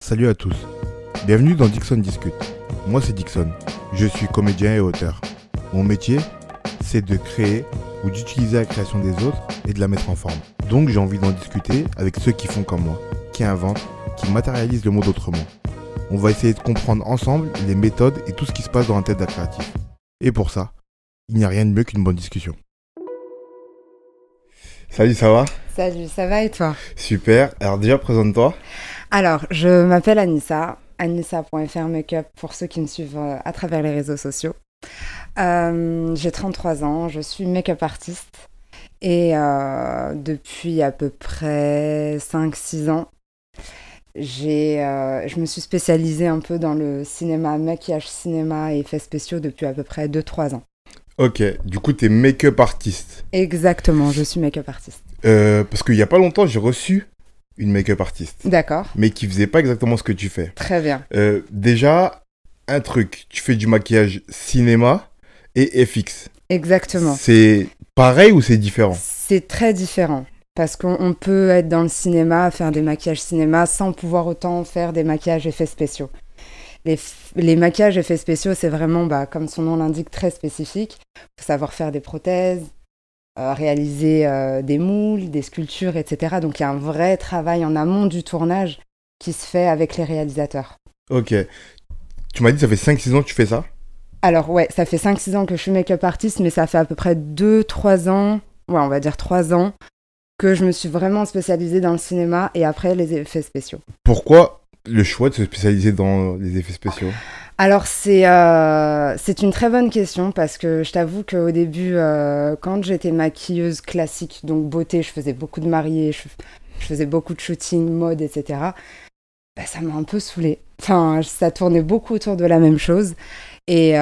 Salut à tous, bienvenue dans Dixon Discute. Moi c'est Dixon, je suis comédien et auteur. Mon métier, c'est de créer ou d'utiliser la création des autres et de la mettre en forme. Donc j'ai envie d'en discuter avec ceux qui font comme moi, qui inventent, qui matérialisent le monde autrement. On va essayer de comprendre ensemble les méthodes et tout ce qui se passe dans la tête d'un créatif. Et pour ça, il n'y a rien de mieux qu'une bonne discussion. Salut, ça va? Salut, ça va et toi? Super, alors déjà présente-toi. Alors, je m'appelle Anissa, anissa.fr Makeup pour ceux qui me suivent à travers les réseaux sociaux. J'ai 33 ans, je suis make-up artiste et depuis à peu près 5-6 ans, je me suis spécialisée un peu dans le cinéma, maquillage cinéma et effets spéciaux depuis à peu près 2-3 ans. Ok, du coup t'es make-up artiste. Exactement, je suis make-up artiste. Parce qu'il y a pas longtemps j'ai reçu une make-up artiste. D'accord. Mais qui faisait pas exactement ce que tu fais. Très bien. Déjà, un truc, tu fais du maquillage cinéma et FX. Exactement. C'est pareil ou c'est différent? C'est très différent. Parce qu'on peut être dans le cinéma, faire des maquillages cinéma sans pouvoir autant faire des maquillages effets spéciaux. Les maquillages effets spéciaux, c'est vraiment, comme son nom l'indique, très spécifique. Il faut savoir faire des prothèses, réaliser des moules, des sculptures, etc. Donc il y a un vrai travail en amont du tournage qui se fait avec les réalisateurs. Ok. Tu m'as dit ça fait 5-6 ans que tu fais ça? Alors ouais, ça fait 5-6 ans que je suis make-up artiste, mais ça fait à peu près 2-3 ans, ouais on va dire 3 ans, que je me suis vraiment spécialisée dans le cinéma et après les effets spéciaux. Pourquoi le choix de se spécialiser dans les effets spéciaux? Alors c'est une très bonne question parce que je t'avoue qu'au début, quand j'étais maquilleuse classique, donc beauté, je faisais beaucoup de mariés, je faisais beaucoup de shooting, mode, etc. Ça m'a un peu saoulée. Enfin, ça tournait beaucoup autour de la même chose. Et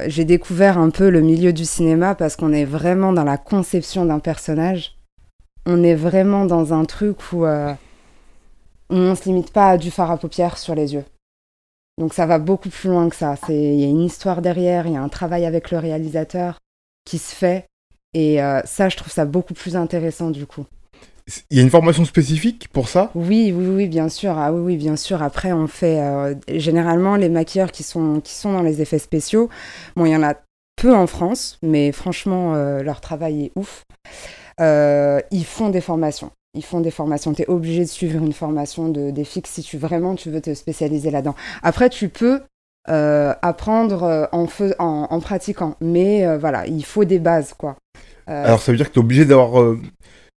j'ai découvert un peu le milieu du cinéma parce qu'on est vraiment dans la conception d'un personnage. On est vraiment dans un truc où on ne se limite pas à du fard à paupières sur les yeux. Donc ça va beaucoup plus loin que ça. Il y a une histoire derrière, il y a un travail avec le réalisateur qui se fait. Et ça, je trouve ça beaucoup plus intéressant du coup. Il y a une formation spécifique pour ça? Oui, bien sûr. Ah oui, bien sûr. Après, on fait généralement les maquilleurs qui sont dans les effets spéciaux. Bon, il y en a peu en France, mais franchement, leur travail est ouf. Ils font des formations. Tu es obligé de suivre une formation des fixes si tu veux te spécialiser là-dedans. Après, tu peux apprendre en pratiquant, mais voilà, il faut des bases, quoi. Alors ça veut dire que tu es obligé d'avoir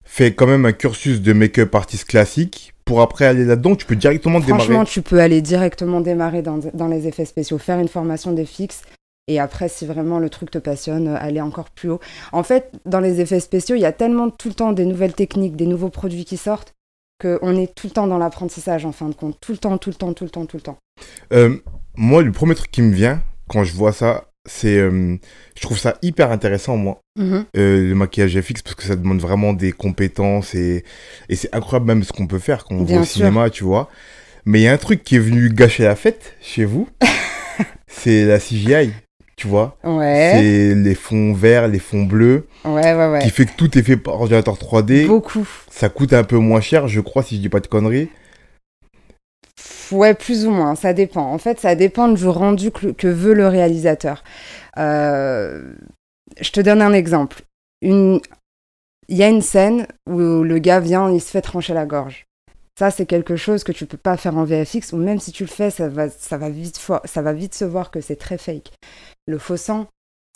fait quand même un cursus de make-up artiste classique pour après aller là-dedans, tu peux directement démarrer? Franchement, tu peux aller directement démarrer dans les effets spéciaux, faire une formation des fixes. Et après, si vraiment le truc te passionne, aller encore plus haut. En fait, dans les effets spéciaux, il y a tellement tout le temps des nouvelles techniques, des nouveaux produits qui sortent, qu'on est tout le temps dans l'apprentissage, en fin de compte. Tout le temps. Moi, le premier truc qui me vient quand je vois ça, c'est... je trouve ça hyper intéressant, moi, le maquillage FX, parce que ça demande vraiment des compétences et c'est incroyable même ce qu'on peut faire quand on voit au cinéma, tu vois. Mais il y a un truc qui est venu gâcher la fête chez vous, c'est la CGI. Tu vois, c'est les fonds verts, les fonds bleus, qui fait que tout est fait par ordinateur 3D. Beaucoup. Ça coûte un peu moins cher, je crois, si je dis pas de conneries. Ouais, plus ou moins, ça dépend. En fait, ça dépend du rendu que veut le réalisateur. Je te donne un exemple. Il y a une scène où le gars vient, il se fait trancher la gorge. Ça, c'est quelque chose que tu peux pas faire en VFX, ou même si tu le fais, ça va vite se voir que c'est très fake. Le faux sang,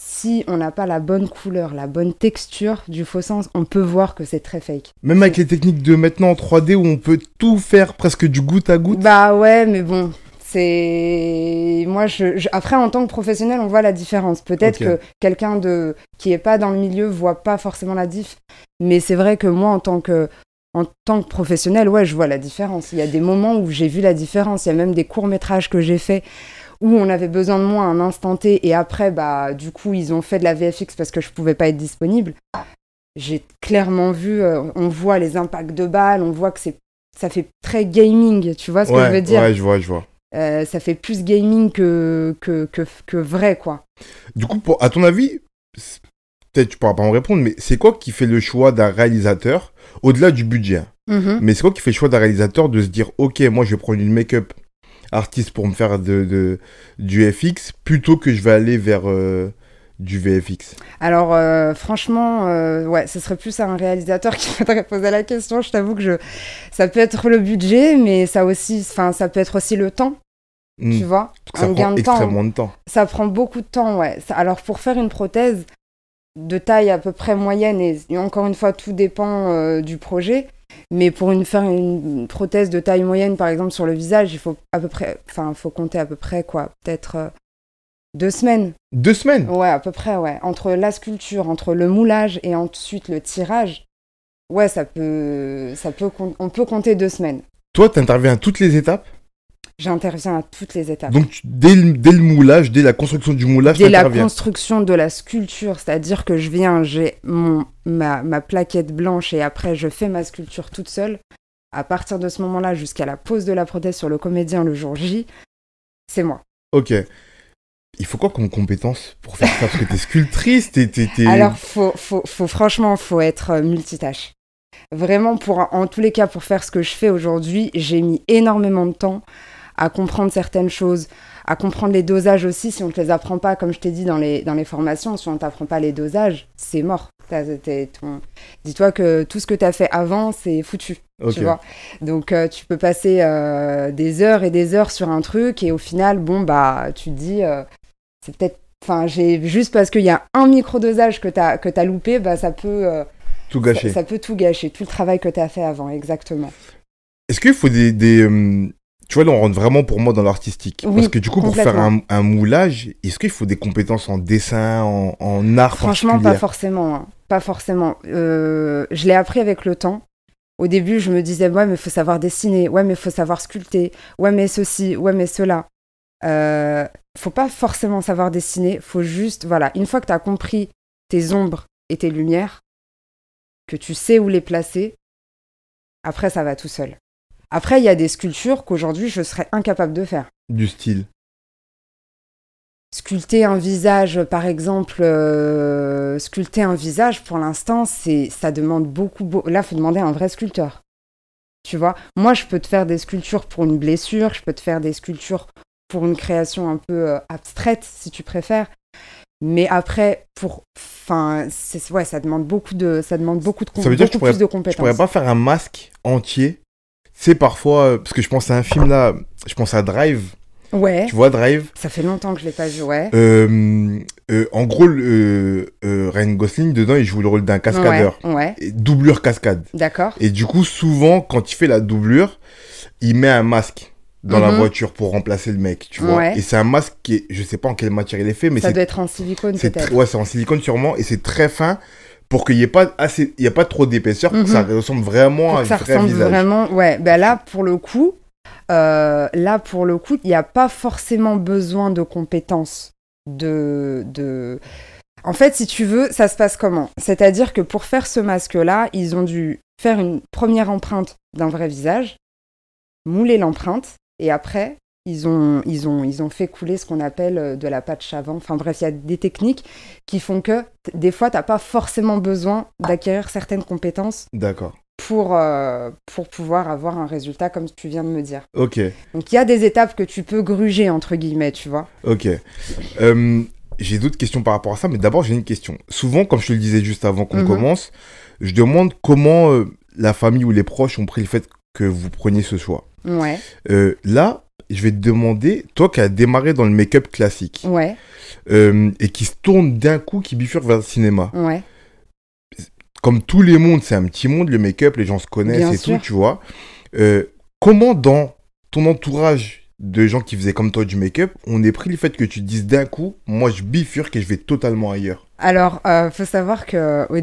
si on n'a pas la bonne couleur, la bonne texture du faux sang, on peut voir que c'est très fake. Même avec les techniques de maintenant en 3D où on peut tout faire presque du goutte à goutte. Bah ouais, mais bon, c'est... Moi, après, en tant que professionnel, on voit la différence. Peut-être que quelqu'un qui est pas dans le milieu voit pas forcément la diff. Mais c'est vrai que moi, en tant que professionnel, ouais, je vois la différence. Il y a des moments où j'ai vu la différence. Il y a même des courts-métrages que j'ai faits où on avait besoin de moi à un instant T et après, du coup, ils ont fait de la VFX parce que je pouvais pas être disponible. J'ai clairement vu, on voit les impacts de balles, on voit que ça fait très gaming, tu vois ce que je veux dire? Ouais, je vois. Ça fait plus gaming que vrai, quoi. Du coup, à ton avis, peut-être tu pourras pas me répondre, mais c'est quoi qui fait le choix d'un réalisateur, au-delà du budget, mais c'est quoi qui fait le choix d'un réalisateur de se dire, ok, moi je vais prendre une make-up artiste pour me faire du FX, plutôt que je vais aller vers du VFX? Alors, franchement, ouais, ce serait plus à un réalisateur qui faudrait poser la question. Je t'avoue que ça peut être le budget, mais ça peut être aussi le temps, tu vois. Ça prend extrêmement de temps. Ça prend beaucoup de temps, ouais. Alors, pour faire une prothèse de taille à peu près moyenne, et encore une fois, tout dépend du projet, mais pour faire une prothèse de taille moyenne, par exemple, sur le visage, il faut faut compter à peu près, quoi, peut-être 2 semaines. 2 semaines? Ouais, à peu près, ouais. Entre la sculpture, entre le moulage et ensuite le tirage, ouais, on peut compter 2 semaines. Toi, t'interviens à toutes les étapes? J'interviens à toutes les étapes. Donc, dès le moulage, dès la construction du moulage, dès la construction de la sculpture, c'est-à-dire que j'ai ma plaquette blanche et après, je fais ma sculpture toute seule. À partir de ce moment-là, jusqu'à la pose de la prothèse sur le comédien le jour J, c'est moi. Ok. Il faut quoi comme compétence pour faire ça? Parce que t'es sculptrice, Alors, franchement, faut être multitâche. Vraiment, en tous les cas, pour faire ce que je fais aujourd'hui, j'ai mis énormément de temps à comprendre certaines choses, à comprendre les dosages aussi. Si on ne te les apprend pas, comme je t'ai dit dans les formations, si on ne t'apprend pas les dosages, c'est mort. Dis-toi que tout ce que tu as fait avant, c'est foutu. Okay. Tu vois. Donc, tu peux passer des heures et des heures sur un truc et au final, tu te dis, c'est peut-être... juste parce qu'il y a un microdosage que t'as loupé, ça peut... tout gâcher. Ça peut tout gâcher, tout le travail que tu as fait avant, exactement. Est-ce qu'il faut tu vois, là, on rentre vraiment pour moi dans l'artistique. Oui, parce que du coup, pour faire un moulage, est-ce qu'il faut des compétences en dessin, en art? Franchement, pas forcément. Hein. Pas forcément. Je l'ai appris avec le temps. Au début, je me disais, ouais, mais il faut savoir dessiner. Ouais, mais il faut savoir sculpter. Ouais, mais ceci. Ouais, mais cela. Faut pas forcément savoir dessiner. Faut juste, voilà, une fois que tu as compris tes ombres et tes lumières, que tu sais où les placer, après, ça va tout seul. Après, il y a des sculptures qu'aujourd'hui, je serais incapable de faire. Du style? Sculpter un visage, par exemple, sculpter un visage, pour l'instant, ça demande beaucoup... Là, il faut demander à un vrai sculpteur. Tu vois? Moi, je peux te faire des sculptures pour une blessure, je peux te faire des sculptures pour une création un peu abstraite, si tu préfères. Mais après, ça demande beaucoup de Ça veut dire que plus de compétences. Je pourrais pas faire un masque entier. C'est parfois, parce que je pense à un film là, je pense à Drive. Ouais. Tu vois Drive? Ça fait longtemps que je l'ai pas vu, ouais. En gros, Ryan Gosling, dedans, il joue le rôle d'un cascadeur. Ouais. Doublure cascade. D'accord. Et du coup, souvent, quand il fait la doublure, il met un masque dans la voiture pour remplacer le mec, tu vois. Ouais. Et c'est un masque qui est, je sais pas en quelle matière il est fait, mais ça doit être en silicone peut-être. Ouais, c'est en silicone sûrement, et c'est très fin pour qu'il n'y ait pas trop d'épaisseur, pour que ça ressemble vraiment à un vrai visage. Vraiment, ouais. Là, pour le coup, il n'y a pas forcément besoin de compétences En fait, si tu veux, ça se passe comment? C'est-à-dire que pour faire ce masque-là, ils ont dû faire une première empreinte d'un vrai visage, mouler l'empreinte, et après, ils ont fait couler ce qu'on appelle de la pâte Chavant. Enfin bref, il y a des techniques qui font que des fois, tu n'as pas forcément besoin d'acquérir certaines compétences. D'accord. Pour pouvoir avoir un résultat comme tu viens de me dire. Ok. Donc il y a des étapes que tu peux gruger, entre guillemets, tu vois. Ok. J'ai d'autres questions par rapport à ça, mais d'abord j'ai une question. Souvent, comme je te le disais juste avant qu'on commence, je demande comment la famille ou les proches ont pris le fait que vous preniez ce choix. Ouais. Là, je vais te demander, toi qui as démarré dans le make-up classique, ouais. Et qui se tourne d'un coup, qui bifurque vers le cinéma. Ouais. Comme tous les mondes, c'est un petit monde, le make-up, les gens se connaissent. Bien et sûr. Tout, tu vois. Comment dans ton entourage de gens qui faisaient comme toi du make-up, on est pris le fait que tu te dises d'un coup, moi je bifurque et je vais totalement ailleurs? Alors, faut savoir qu'au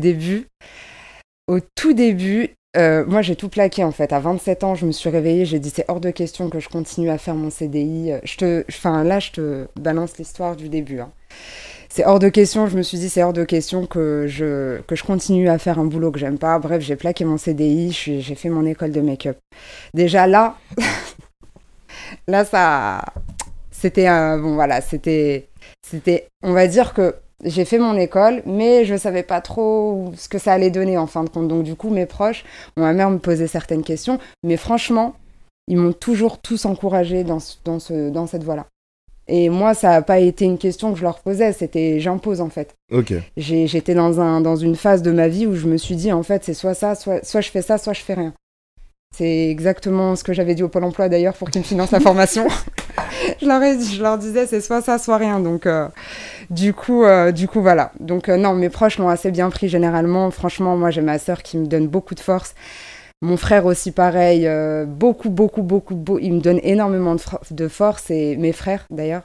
tout début, moi j'ai tout plaqué en fait. À 27 ans, je me suis réveillée, j'ai dit c'est hors de question que je continue à faire mon CDI. Je te balance l'histoire du début. Hein. C'est hors de question, je me suis dit c'est hors de question que je continue à faire un boulot que j'aime pas. Bref, j'ai plaqué mon CDI, j'ai fait mon école de make-up. Déjà là, ça... C'était on va dire que J'ai fait mon école, mais je savais pas trop ce que ça allait donner en fin de compte. Donc du coup, mes proches, ma mère me posait certaines questions, mais franchement, ils m'ont toujours tous encouragée dans cette voie-là. Et moi, ça n'a pas été une question que je leur posais, c'était j'impose en fait. Ok. J'étais dans une phase de ma vie où je me suis dit, en fait, c'est soit ça, soit je fais ça, soit je fais rien. C'est exactement ce que j'avais dit au Pôle emploi d'ailleurs pour qu'ils me financent la formation. Je leur disais, c'est soit ça, soit rien. Donc, du coup, voilà. Donc, non, mes proches l'ont assez bien pris généralement. Franchement, moi, j'ai ma sœur qui me donne beaucoup de force. Mon frère aussi, pareil. Beaucoup. Il me donne énormément de force. Et mes frères, d'ailleurs.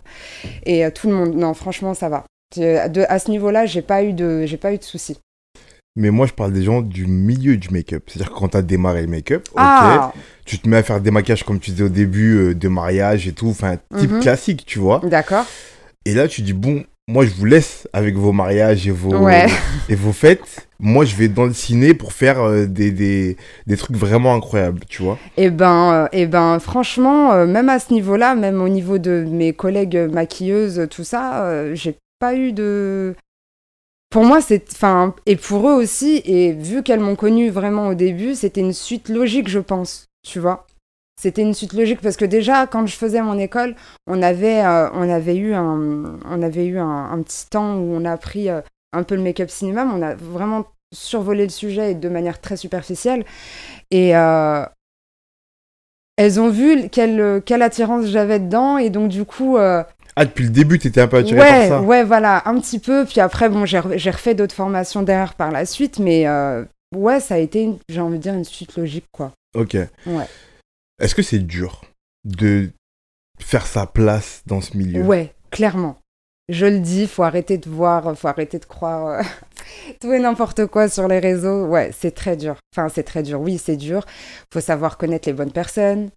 Et tout le monde. Non, franchement, ça va. À ce niveau-là, j'ai pas eu de soucis. Mais moi, je parle des gens du milieu du make-up. C'est-à-dire que quand tu as démarré le make-up, tu te mets à faire des maquillages, comme tu disais au début, de mariage et tout, enfin, type classique, tu vois. D'accord. Et là, tu dis, bon, moi, je vous laisse avec vos mariages et vos fêtes. Moi, je vais dans le ciné pour faire des trucs vraiment incroyables, tu vois. Eh ben, franchement, même à ce niveau-là, même au niveau de mes collègues maquilleuses, tout ça, j'ai pas eu de... Pour moi, et pour eux aussi, et vu qu'elles m'ont connue vraiment au début, c'était une suite logique, je pense, tu vois. C'était une suite logique parce que déjà, quand je faisais mon école, on avait eu un petit temps où on a appris un peu le make-up cinéma, mais on a vraiment survolé le sujet de manière très superficielle. Et elles ont vu quelle attirance j'avais dedans, et donc du coup... depuis le début, tu étais un peu attirée par ça. Ouais, voilà, un petit peu. Puis après, bon, j'ai refait d'autres formations derrière par la suite, mais ouais, ça a été, j'ai envie de dire, une suite logique, quoi. Ok. Ouais. Est-ce que c'est dur de faire sa place dans ce milieu? Ouais, clairement. Je le dis, faut arrêter de croire tout et n'importe quoi sur les réseaux. Ouais, c'est très dur. Enfin, c'est très dur. Oui, c'est dur. Faut savoir connaître les bonnes personnes.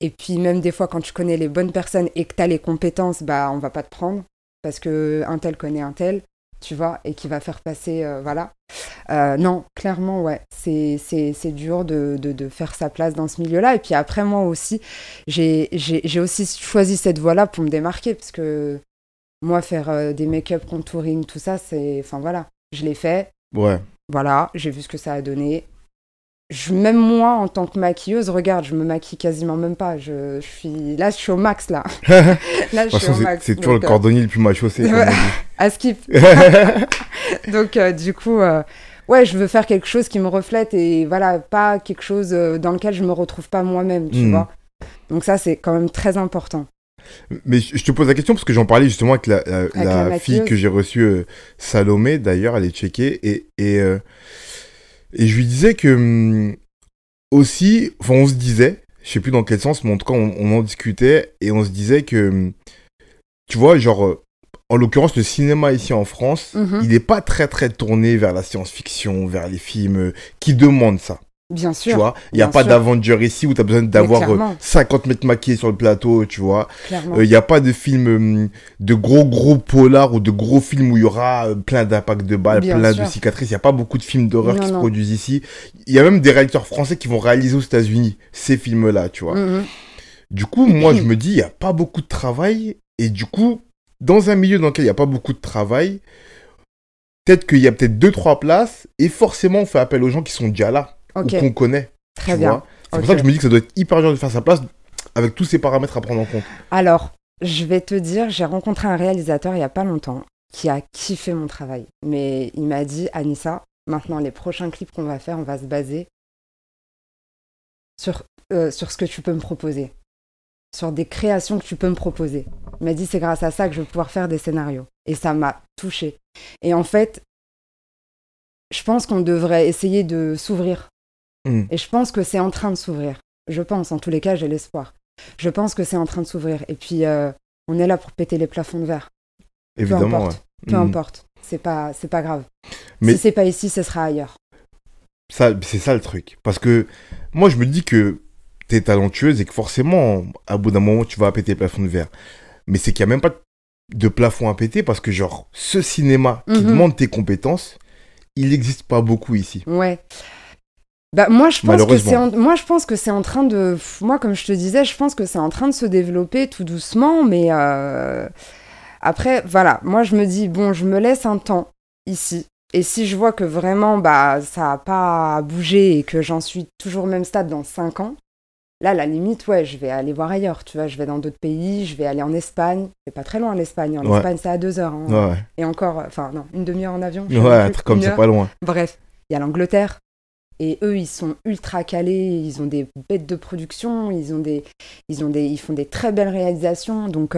Et puis même des fois, quand tu connais les bonnes personnes et que tu as les compétences, bah on va pas te prendre parce que un tel connaît un tel, tu vois, et qui va faire passer, voilà. Non, clairement, ouais, c'est dur de faire sa place dans ce milieu-là. Et puis après, moi aussi, j'ai aussi choisi cette voie-là pour me démarquer parce que moi, faire des make-up, contouring, tout ça, enfin voilà, je l'ai fait. Ouais. Voilà, j'ai vu ce que ça a donné. Même moi, en tant que maquilleuse, regarde, je me maquille quasiment même pas. Je suis au max, là. Là, je suis au max. C'est toujours le cordonnier le plus mal chaussé. À skip. Donc, du coup, ouais, je veux faire quelque chose qui me reflète et voilà, pas quelque chose dans lequel je me retrouve pas moi-même, tu vois. Donc ça, c'est quand même très important. Mais je te pose la question parce que j'en parlais justement avec la fille que j'ai reçue, Salomé, d'ailleurs, elle est tcheckée, et je lui disais que aussi, enfin on se disait, je sais plus dans quel sens, mais en tout cas on en discutait et on se disait que, tu vois, genre, en l'occurrence le cinéma ici en France, il n'est pas très très tourné vers la science-fiction, vers les films qui demandent ça. Bien sûr. Tu vois, il n'y a pas d'Avenger ici où tu as besoin d'avoir 50 mètres maquillés sur le plateau, tu vois. Il n'y a pas de film de gros polars ou de gros films où il y aura plein d'impacts de balles, plein de cicatrices. Il n'y a pas beaucoup de films d'horreur qui se produisent ici. Il y a même des réalisateurs français qui vont réaliser aux États-Unis ces films-là, tu vois. Du coup, moi, je me dis, il n'y a pas beaucoup de travail. Et du coup, dans un milieu dans lequel il n'y a pas beaucoup de travail, peut-être qu'il y a peut-être 2-3 places et forcément, on fait appel aux gens qui sont déjà là. Ou qu'on connaît. Très bien. C'est pour ça que je me dis que ça doit être hyper dur de faire sa place avec tous ces paramètres à prendre en compte. Alors, je vais te dire, j'ai rencontré un réalisateur il n'y a pas longtemps qui a kiffé mon travail. Mais il m'a dit, Anissa, maintenant les prochains clips qu'on va faire, on va se baser sur ce que tu peux me proposer. Sur des créations que tu peux me proposer. Il m'a dit, c'est grâce à ça que je vais pouvoir faire des scénarios. Et ça m'a touchée. Et en fait, je pense qu'on devrait essayer de s'ouvrir. Et je pense que c'est en train de s'ouvrir. Je pense, en tous les cas, j'ai l'espoir. Je pense que c'est en train de s'ouvrir. Et puis, on est là pour péter les plafonds de verre. Évidemment, peu importe. C'est pas grave. Mais si c'est pas ici, ce sera ailleurs. C'est ça le truc. Parce que moi, je me dis que t'es talentueuse et que forcément, à bout d'un moment, tu vas péter les plafonds de verre. Mais c'est qu'il n'y a même pas de plafond à péter parce que, genre, ce cinéma qui demande tes compétences, il n'existe pas beaucoup ici. Ouais. Bah, moi, je pense que c'est en train de... Moi, comme je te disais, je pense que c'est en train de se développer tout doucement, mais Après, voilà, moi je me dis, bon, je me laisse un temps ici. Et si je vois que vraiment, bah, ça n'a pas bougé et que j'en suis toujours au même stade dans 5 ans, là, à la limite, ouais, je vais aller voir ailleurs, tu vois, je vais dans d'autres pays, je vais aller en Espagne. C'est pas très loin l'Espagne, en Espagne, c'est à 2 heures. Hein. Ouais. Et encore, enfin, non, une demi-heure en avion. Ouais, un truc comme ça, pas loin. Bref, il y a l'Angleterre. Et eux, ils sont ultra calés, ils ont des bêtes de production, ils font des très belles réalisations. Donc,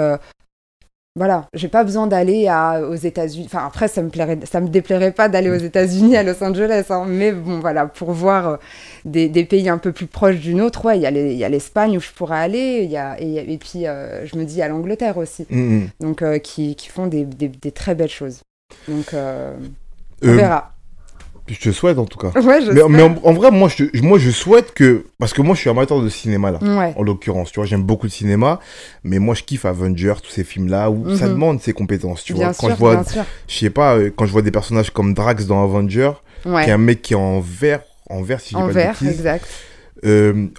voilà, j'ai pas besoin d'aller aux États-Unis. Enfin, après, ça me déplairait pas d'aller aux États-Unis, à Los Angeles. Hein. Mais bon, voilà, pour voir des pays un peu plus proches du nôtre, ouais, il y a l'Espagne où je pourrais aller. Et puis, je me dis, il y a l'Angleterre aussi. Donc, qui font des très belles choses. Donc, on verra. Je te souhaite en tout cas. Ouais, mais en vrai, moi je souhaite que. Parce que moi je suis amateur de cinéma là, en l'occurrence. Tu vois, j'aime beaucoup le cinéma. Mais moi je kiffe Avengers, tous ces films là où ça demande ses compétences. Tu vois, quand je vois. Je sais pas, quand je vois des personnages comme Drax dans Avengers, qui est un mec qui est en vert si j'ai pas de bêtises. Exact.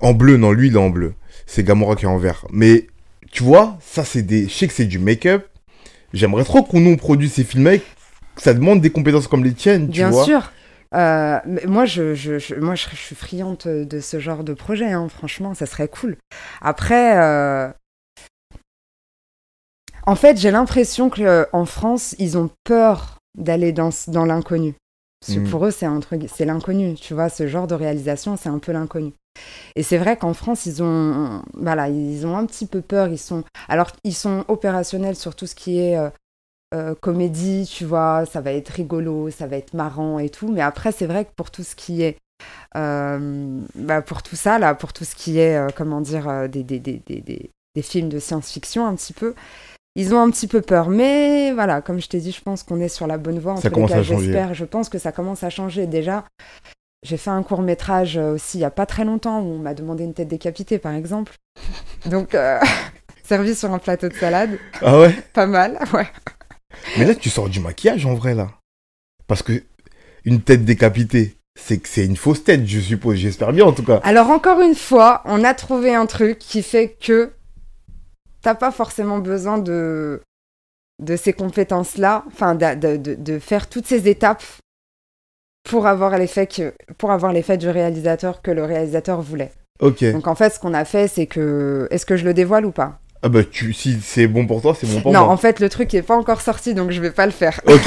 En bleu, non, lui il est en bleu. C'est Gamora qui est en vert. Mais tu vois, ça c'est des. Je sais que c'est du make-up. J'aimerais trop qu'on nous produise ces films là. Ça demande des compétences comme les tiennes, tu vois. Bien sûr. Moi, je suis friande de ce genre de projet, hein, franchement, ça serait cool. Après, en fait, j'ai l'impression qu'en France, ils ont peur d'aller dans l'inconnu. Parce que pour eux, c'est l'inconnu, tu vois, ce genre de réalisation, c'est un peu l'inconnu. Et c'est vrai qu'en France, ils ont un petit peu peur. Ils sont opérationnels sur tout ce qui est comédie, tu vois, ça va être rigolo, ça va être marrant et tout. Mais après, c'est vrai que pour tout ce qui est, pour tout ça, là, pour tout ce qui est, des films de science-fiction un petit peu, ils ont un petit peu peur. Mais voilà, comme je t'ai dit, je pense qu'on est sur la bonne voie. En ça commence à changer. J'espère, je pense que ça commence à changer. Déjà, j'ai fait un court-métrage aussi il n'y a pas très longtemps où on m'a demandé une tête décapitée, par exemple. Donc, servi sur un plateau de salade. Ah ouais? Pas mal, ouais. Mais là, tu sors du maquillage en vrai, là. Parce que une tête décapitée, c'est une fausse tête, je suppose. J'espère bien, en tout cas. Alors, encore une fois, on a trouvé un truc qui fait que t'as pas forcément besoin de ces compétences-là, enfin, de faire toutes ces étapes pour avoir l'effet du réalisateur que le réalisateur voulait. Ok. Donc, en fait, ce qu'on a fait, c'est que... Est-ce que je le dévoile ou pas ? Ah bah, si c'est bon pour toi, c'est bon pour moi. Non, en fait, le truc n'est pas encore sorti, donc je vais pas le faire. Ok.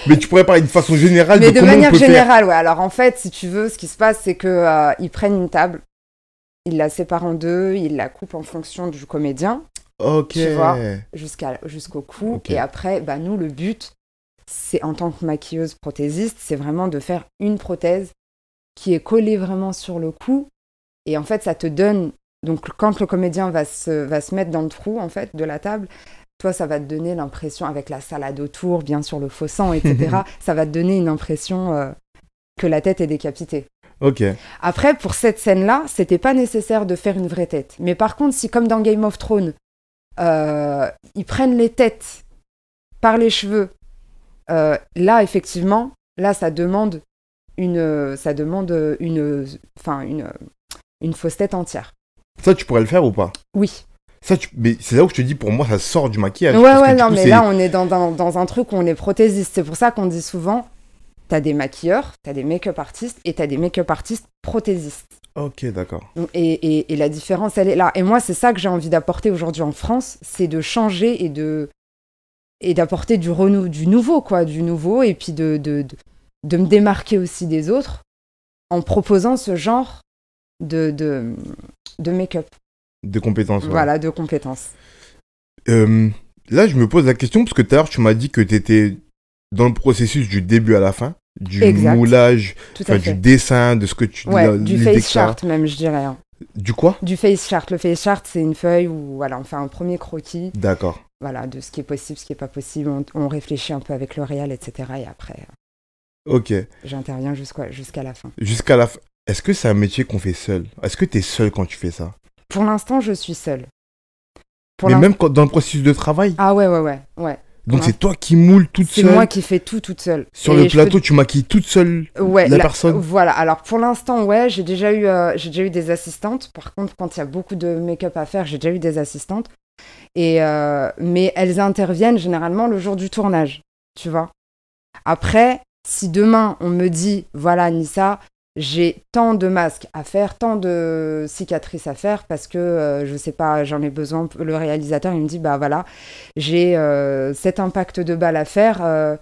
Mais tu pourrais parler de façon générale de comment manière on peut générale, ouais. Alors, en fait, si tu veux, ce qui se passe, c'est que ils prennent une table, ils la séparent en deux, ils la coupent en fonction du comédien. Ok. Tu vois, jusqu'au cou. Okay. Et après, nous, le but, c'est, en tant que maquilleuse prothésiste, c'est vraiment de faire une prothèse qui est collée vraiment sur le cou. Et en fait, ça te donne... Donc, quand le comédien va se mettre dans le trou, en fait, de la table, toi, ça va te donner l'impression, avec la salade autour, bien sûr, le faux sang, etc., ça va te donner une impression que la tête est décapitée. Ok. Après, pour cette scène-là, c'était pas nécessaire de faire une vraie tête. Mais par contre, si, comme dans Game of Thrones, ils prennent les têtes par les cheveux, là, effectivement, là, ça demande une fausse tête entière. Ça, tu pourrais le faire ou pas ? Oui. Mais c'est là où je te dis, pour moi, ça sort du maquillage. Ouais, non, mais là, on est dans un truc où on est prothésiste. C'est pour ça qu'on dit souvent, t'as des maquilleurs, t'as des make-up artistes et t'as des make-up artistes prothésistes. Ok, d'accord. Et la différence, elle est là. Et moi, c'est ça que j'ai envie d'apporter aujourd'hui en France, c'est de changer et d'apporter du nouveau, quoi, du nouveau, et puis de me démarquer aussi des autres en proposant ce genre de make-up. De compétences, ouais. Voilà, de compétences. Là, je me pose la question, parce que tout à l'heure, tu m'as dit que tu étais dans le processus du début à la fin, du moulage, du dessin, de ce que tu... du face chart même, je dirais. Hein. Du quoi ? Du face chart. Le face chart, c'est une feuille où voilà, on fait un premier croquis. D'accord. Voilà, de ce qui est possible, ce qui n'est pas possible. On réfléchit un peu avec le réel, etc. Et après, ok. J'interviens jusqu'à la fin. Jusqu'à la fin. Est-ce que c'est un métier qu'on fait seul ? Est-ce que tu es seul quand tu fais ça ? Pour l'instant, je suis seule. Mais même dans le processus de travail ? Ah ouais. Donc c'est toi qui moules toute seule ? C'est moi qui fais toute seule. Sur le plateau, tu maquilles toute seule la personne ? Voilà, alors pour l'instant, ouais, j'ai déjà eu des assistantes. Par contre, quand il y a beaucoup de make-up à faire, j'ai déjà eu des assistantes. Mais elles interviennent généralement le jour du tournage, tu vois. Après, si demain on me dit, voilà Nissa, j'ai tant de masques à faire, tant de cicatrices à faire parce que, je sais pas, j'en ai besoin. Le réalisateur, il me dit, bah voilà, j'ai cet impact de balle à faire,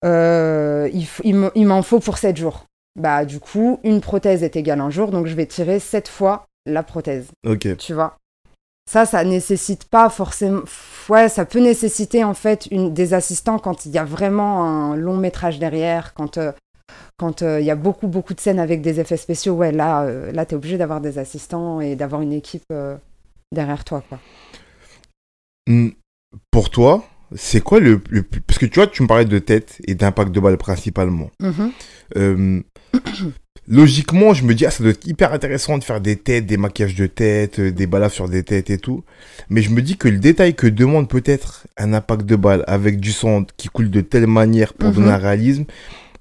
il m'en faut pour 7 jours. Bah du coup, une prothèse est égale un jour, donc je vais tirer 7 fois la prothèse. Ok. Tu vois. Ça nécessite pas forcément... Ouais, ça peut nécessiter en fait des assistants quand il y a vraiment un long métrage derrière, quand il y a beaucoup de scènes avec des effets spéciaux. Ouais, là t'es obligé d'avoir des assistants et d'avoir une équipe derrière toi, quoi. Pour toi, c'est quoi le plus... Parce que tu vois, tu me parlais de tête et d'impact de balle principalement. Logiquement, je me dis, ça doit être hyper intéressant de faire des têtes, des maquillages de tête, des balafres sur des têtes et tout. Mais je me dis que le détail que demande peut-être un impact de balle avec du sang qui coule de telle manière pour donner un réalisme,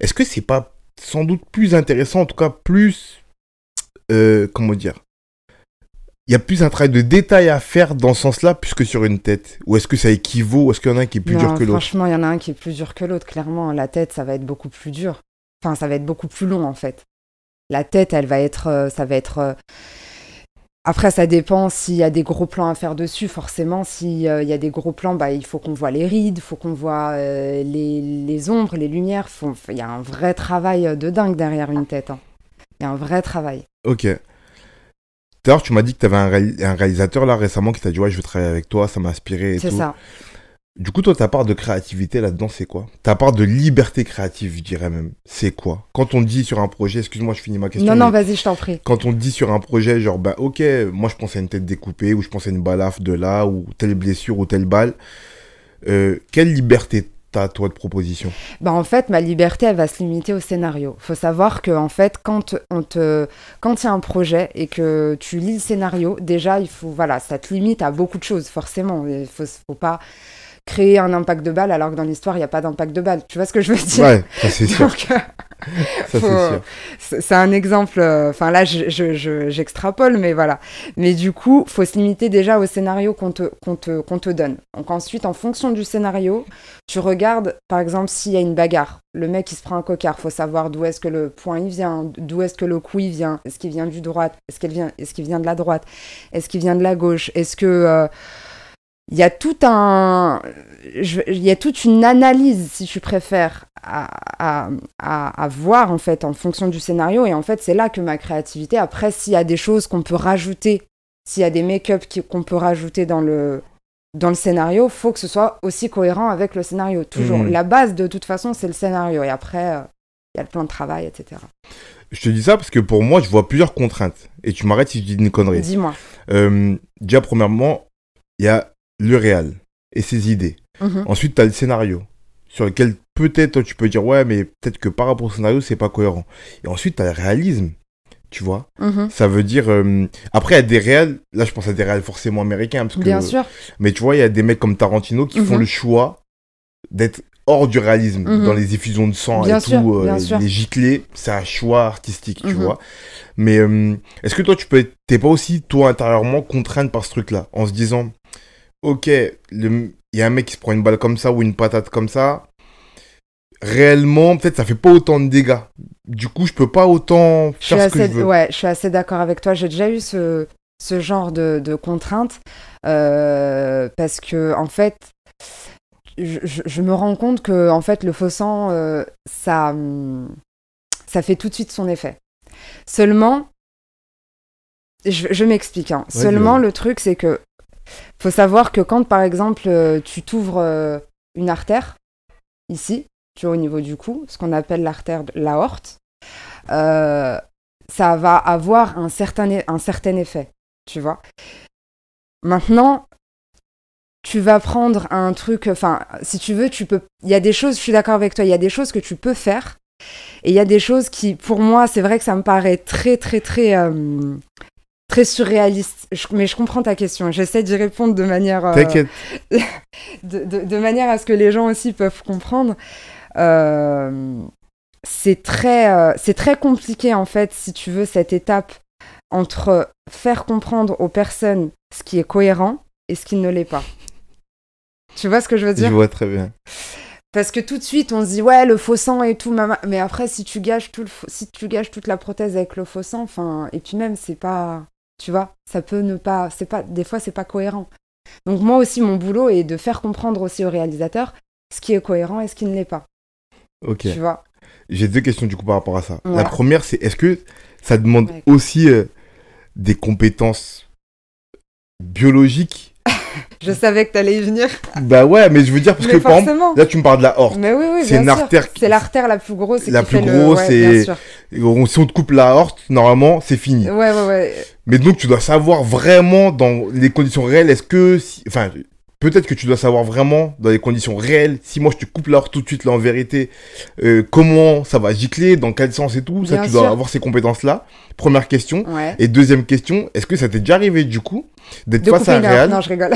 est-ce que c'est pas sans doute plus intéressant, en tout cas plus... comment dire, il y a plus un travail de détail à faire dans ce sens-là, plus que sur une tête. Ou est-ce que ça équivaut, ou est-ce qu'il y en a un qui est plus dur que l'autre? Franchement, il y en a un qui est plus dur que l'autre, clairement. La tête, ça va être beaucoup plus dur. Enfin, ça va être beaucoup plus long, en fait. La tête, elle va être... ça va être... Après, ça dépend s'il y a des gros plans à faire dessus. Forcément, s'il y a des gros plans, bah, il faut qu'on voit les rides, il faut qu'on voit les ombres, les lumières. Il y a un vrai travail de dingue derrière une tête. Hein. Il y a un vrai travail. Ok. D'ailleurs, tu m'as dit que tu avais un réalisateur là récemment qui t'a dit ouais, je veux travailler avec toi, ça m'a inspiré et tout. C'est ça. Du coup, toi, ta part de créativité là-dedans, c'est quoi? Ta part de liberté créative, je dirais même, c'est quoi? Quand on dit sur un projet, excuse-moi, je finis ma question. Non, vas-y, je t'en prie. Quand on dit sur un projet, genre, bah, ok, moi je pense à une tête découpée, ou je pense à une balafre de là, ou telle blessure, ou telle balle. Quelle liberté t'as, toi, de proposition? Bah, en fait, ma liberté, elle va se limiter au scénario. Faut savoir que, en fait, quand il y a un projet et que tu lis le scénario, déjà, voilà, ça te limite à beaucoup de choses, forcément. Il faut pas créer un impact de balle alors que dans l'histoire, il n'y a pas d'impact de balle. Tu vois ce que je veux dire? Ouais, ça c'est sûr. Donc, ça c'est sûr. C'est un exemple, enfin là, j'extrapole, mais voilà. Mais du coup, faut se limiter déjà au scénario qu'on te donne. Donc ensuite, en fonction du scénario, tu regardes, par exemple, s'il y a une bagarre. Le mec, il se prend un cocard, faut savoir d'où est-ce que le point il vient, d'où est-ce que le coup il vient. Est-ce qu'il vient du droite? Est-ce qu'il vient de la droite? Est-ce qu'il vient de la gauche? Est-ce que... il y a toute une analyse, si tu préfères, à voir, en fait, en fonction du scénario. Et en fait, c'est là que ma créativité... Après, s'il y a des choses qu'on peut rajouter, s'il y a des make-up qu'on peut rajouter dans le scénario, il faut que ce soit aussi cohérent avec le scénario. Toujours. La base, de toute façon, c'est le scénario. Et après, il y a le plan de travail, etc. Je te dis ça parce que pour moi, je vois plusieurs contraintes. Et tu m'arrêtes si je dis une connerie. Dis-moi. Déjà, premièrement, il y a le réal et ses idées. Ensuite, tu as le scénario sur lequel peut-être toi, tu peux dire ouais, mais peut-être que par rapport au scénario, c'est pas cohérent. Et ensuite, tu as le réalisme, tu vois. Ça veut dire... Après, il y a des réals, là je pense à des réals forcément américains. Parce que, bien sûr. Mais tu vois, il y a des mecs comme Tarantino qui font le choix d'être hors du réalisme, dans les effusions de sang bien et sûr, tout, les giclées, c'est un choix artistique, tu vois. Mais est-ce que toi, t'es pas aussi, toi, intérieurement, contrainte par ce truc-là, en se disant... Ok, il y a un mec qui se prend une balle comme ça ou une patate comme ça. Réellement, peut-être ça fait pas autant de dégâts. Du coup, je peux pas autant faire ce que je veux. Ouais, je suis assez d'accord avec toi. J'ai déjà eu ce genre de contraintes parce que en fait, je me rends compte que en fait le faux sang, ça fait tout de suite son effet. Seulement, je m'explique. Hein. Ouais, seulement, le truc, c'est que faut savoir que quand, par exemple, tu t'ouvres une artère, ici, tu vois, au niveau du cou, ce qu'on appelle l'artère de l'aorte, ça va avoir un certain effet, tu vois. Maintenant, tu vas prendre un truc, enfin, si tu veux, il y a des choses, je suis d'accord avec toi, il y a des choses que tu peux faire, et il y a des choses qui, pour moi, c'est vrai que ça me paraît très, très, très... très surréaliste, mais je comprends ta question. J'essaie d'y répondre de manière... T'inquiète. de manière à ce que les gens aussi peuvent comprendre. C'est très compliqué, en fait, si tu veux, cette étape entre faire comprendre aux personnes ce qui est cohérent et ce qui ne l'est pas. Tu vois ce que je veux dire? Je vois très bien. Parce que tout de suite, on se dit, ouais, le faux sang et tout, mais après, si tu gâches toute la prothèse avec le faux sang, et puis même, c'est pas, tu vois, ça peut ne pas, des fois, c'est pas cohérent. Donc moi aussi, mon boulot est de faire comprendre aussi au réalisateur ce qui est cohérent et ce qui ne l'est pas. Ok. Tu vois? J'ai 2 questions du coup par rapport à ça. Ouais. La première, c'est est-ce que ça demande aussi des compétences biologiques? Je savais que t'allais y venir. Bah ouais, mais je veux dire, parce que par exemple, là tu me parles de la aorte. Mais oui, c'est une artère. C'est l'artère la plus grosse. La plus grosse, c'est. Si on te coupe la aorte, normalement, c'est fini. Ouais. Mais donc, tu dois savoir vraiment dans les conditions réelles, est-ce que. Enfin, peut-être que tu dois savoir vraiment dans les conditions réelles, si moi je te coupe l'aorte tout de suite, là en vérité, comment ça va gicler, dans quel sens et tout. Ça, tu dois avoir ces compétences-là. Première question. Ouais. Et deuxième question, est-ce que ça t'est déjà arrivé du coup d'être face à un réal? Non, je rigole.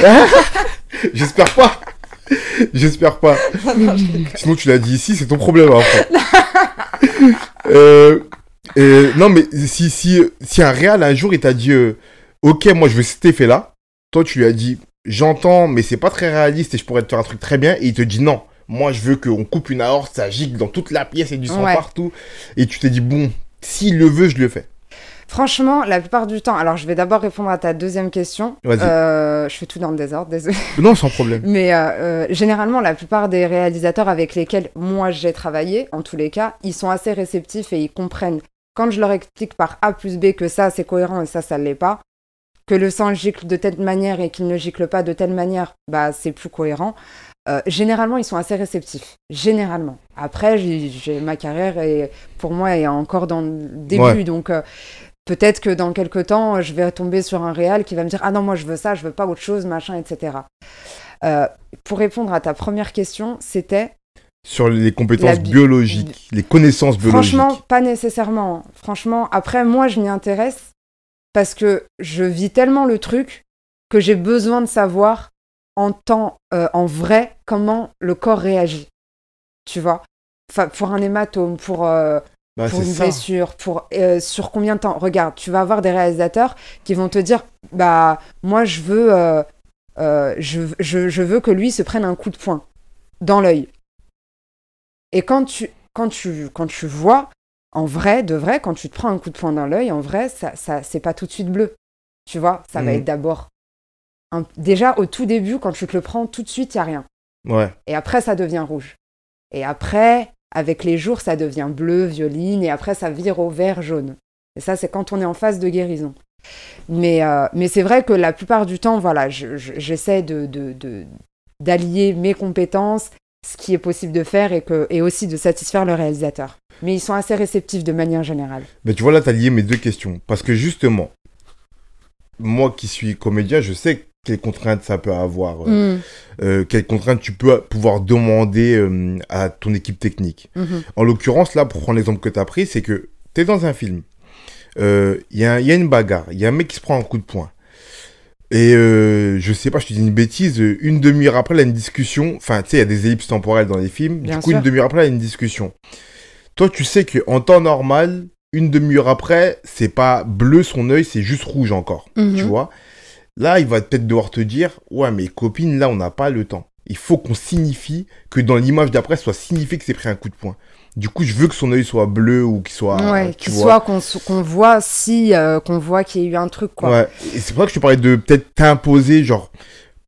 J'espère pas. J'espère pas. Non, je rigole. Sinon, tu l'as dit ici, c'est ton problème après. Non, mais si un réal un jour il t'a dit ok, moi je veux cet effet-là, toi tu lui as dit j'entends, mais c'est pas très réaliste et je pourrais te faire un truc très bien, et il te dit non, moi je veux qu'on coupe une aorte, ça gicle dans toute la pièce et du sang partout, et tu t'es dit bon, s'il le veut, je le fais. Franchement, la plupart du temps, alors je vais d'abord répondre à ta deuxième question. Je fais tout dans le désordre, désolé. Non, sans problème. Mais généralement, la plupart des réalisateurs avec lesquels moi j'ai travaillé, en tous les cas, ils sont assez réceptifs et ils comprennent. Quand je leur explique par A plus B que ça c'est cohérent et ça ne l'est pas, que le sang gicle de telle manière et qu'il ne gicle pas de telle manière, bah c'est plus cohérent. Généralement, ils sont assez réceptifs. Généralement. Après, j'ai ma carrière et pour moi est encore dans le début, donc peut-être que dans quelques temps, je vais tomber sur un réal qui va me dire « Ah non, moi je veux ça, je veux pas autre chose, machin, etc. » Pour répondre à ta première question, c'était... Sur les compétences biologiques, les connaissances biologiques. Franchement, pas nécessairement. Franchement, après, moi, je m'y intéresse parce que je vis tellement le truc que j'ai besoin de savoir en vrai comment le corps réagit. Tu vois? Enfin, pour un hématome, pour une blessure, sur combien de temps. Regarde, tu vas avoir des réalisateurs qui vont te dire bah moi je veux que lui se prenne un coup de poing dans l'œil. Et quand tu vois en vrai, de vrai, quand tu te prends un coup de poing dans l'œil, en vrai, ça c'est pas tout de suite bleu. Tu vois, ça va être d'abord déjà au tout début, quand tu te le prends tout de suite, il y a rien. Ouais. Et après ça devient rouge. Et après, avec les jours, ça devient bleu, violine, et après, ça vire au vert, jaune. Et ça, c'est quand on est en phase de guérison. Mais c'est vrai que la plupart du temps, voilà, j'essaie d'allier mes compétences, ce qui est possible de faire, et aussi de satisfaire le réalisateur. Mais ils sont assez réceptifs de manière générale. Mais tu vois, là, tu as lié mes 2 questions. Parce que justement, moi qui suis comédien, je sais quelles contraintes ça peut avoir, quelles contraintes tu peux pouvoir demander à ton équipe technique. En l'occurrence, là, pour prendre l'exemple que tu as pris, c'est que tu es dans un film, il y a une bagarre, il y a un mec qui se prend un coup de poing, et je sais pas, je te dis une bêtise, une demi-heure après, il y a une discussion, enfin, tu sais, il y a des ellipses temporelles dans les films, Bien du coup, sûr. une demi-heure après, il y a une discussion. Toi, tu sais qu'en temps normal, une demi-heure après, c'est pas bleu son œil, c'est juste rouge encore, tu vois. Là, il va peut-être devoir te dire « Ouais, mais copine, là, on n'a pas le temps. Il faut qu'on signifie, que dans l'image d'après, soit signifié que c'est pris un coup de poing. Du coup, je veux que son œil soit bleu ou qu'il soit... Ouais, qu'il soit qu'on voit qu'on voit qu'il y a eu un truc, quoi. Ouais, et c'est pour ça que je te parlais de peut-être t'imposer, genre...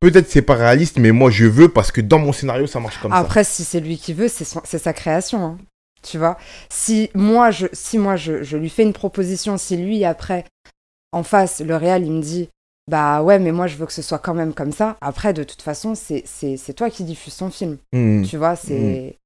Peut-être c'est pas réaliste, mais moi, je veux parce que dans mon scénario, ça marche comme ça. Après, si c'est lui qui veut, c'est sa création, hein. Tu vois, si moi je lui fais une proposition, si lui après en face le réal il me dit bah ouais mais moi je veux que ce soit quand même comme ça, après de toute façon c'est toi qui diffuses ton film. Tu vois, c'est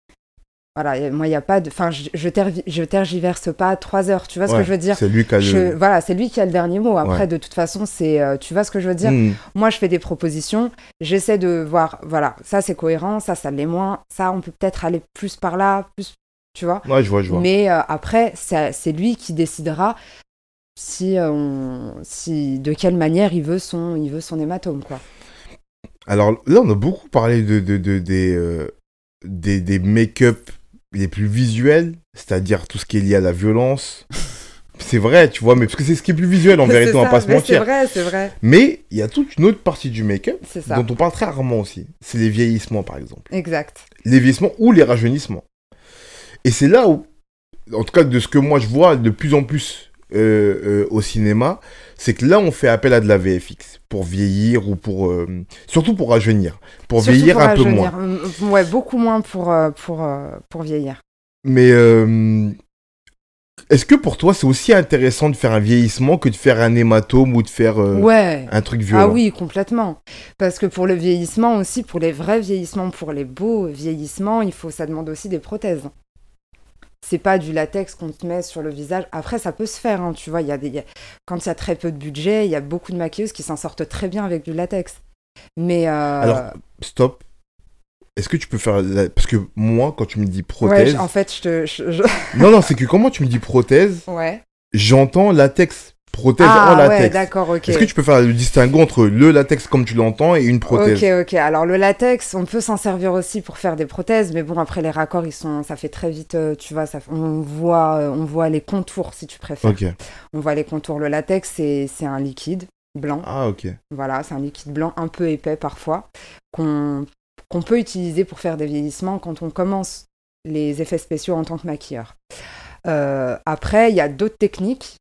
voilà, moi il y a pas de, enfin je tergiverse pas 3 heures, tu vois ce que je veux dire. C'est lui qui a voilà, c'est lui qui a le dernier mot. Après de toute façon c'est tu vois ce que je veux dire. Moi je fais des propositions, j'essaie de voir, voilà, ça c'est cohérent, ça l'est moins, ça on peut peut-être aller plus par là, plus. Tu vois. Ouais, je vois. Mais après, c'est lui qui décidera si de quelle manière il veut son hématome, quoi. Alors là, on a beaucoup parlé des make-up les plus visuels, c'est-à-dire tout ce qui est lié à la violence, C'est vrai, tu vois, mais parce que c'est ce qui est plus visuel en vérité, on va pas se mentir. C'est vrai. Mais il y a toute une autre partie du make-up C'est ça. dont on parle très rarement aussi. C'est les vieillissements, par exemple. Exact. Les vieillissements ou les rajeunissements. Et c'est là où, en tout cas de ce que moi je vois de plus en plus au cinéma, c'est que là on fait appel à de la VFX pour vieillir ou pour... surtout pour rajeunir. Pour surtout vieillir pour un rajeunir. Peu moins. Ouais, beaucoup moins pour vieillir. Mais est-ce que pour toi c'est aussi intéressant de faire un vieillissement que de faire un hématome ou de faire un truc violent? Ah oui, complètement. Parce que pour le vieillissement aussi, pour les vrais vieillissements, pour les beaux vieillissements, ça demande aussi des prothèses. C'est pas du latex qu'on te met sur le visage. Après, ça peut se faire, hein, tu vois. Quand il y a très peu de budget, il y a beaucoup de maquilleuses qui s'en sortent très bien avec du latex. Mais alors, stop. Est-ce que tu peux faire... Parce que moi, quand tu me dis prothèse... Ouais, en fait, Non, c'est que comment tu me dis prothèse, ouais. J'entends latex. Prothèse en latex. Ouais, d'accord, ok. Est-ce que tu peux faire le distinguo entre le latex comme tu l'entends et une prothèse? Ok. Alors, le latex, on peut s'en servir aussi pour faire des prothèses, mais bon, après, les raccords, ça fait très vite, tu vois, on voit les contours, si tu préfères. Ok. On voit les contours. Le latex, c'est un liquide blanc. Ah, ok. Voilà, c'est un liquide blanc un peu épais parfois, qu'on peut utiliser pour faire des vieillissements quand on commence les effets spéciaux en tant que maquilleur. Après, il y a d'autres techniques.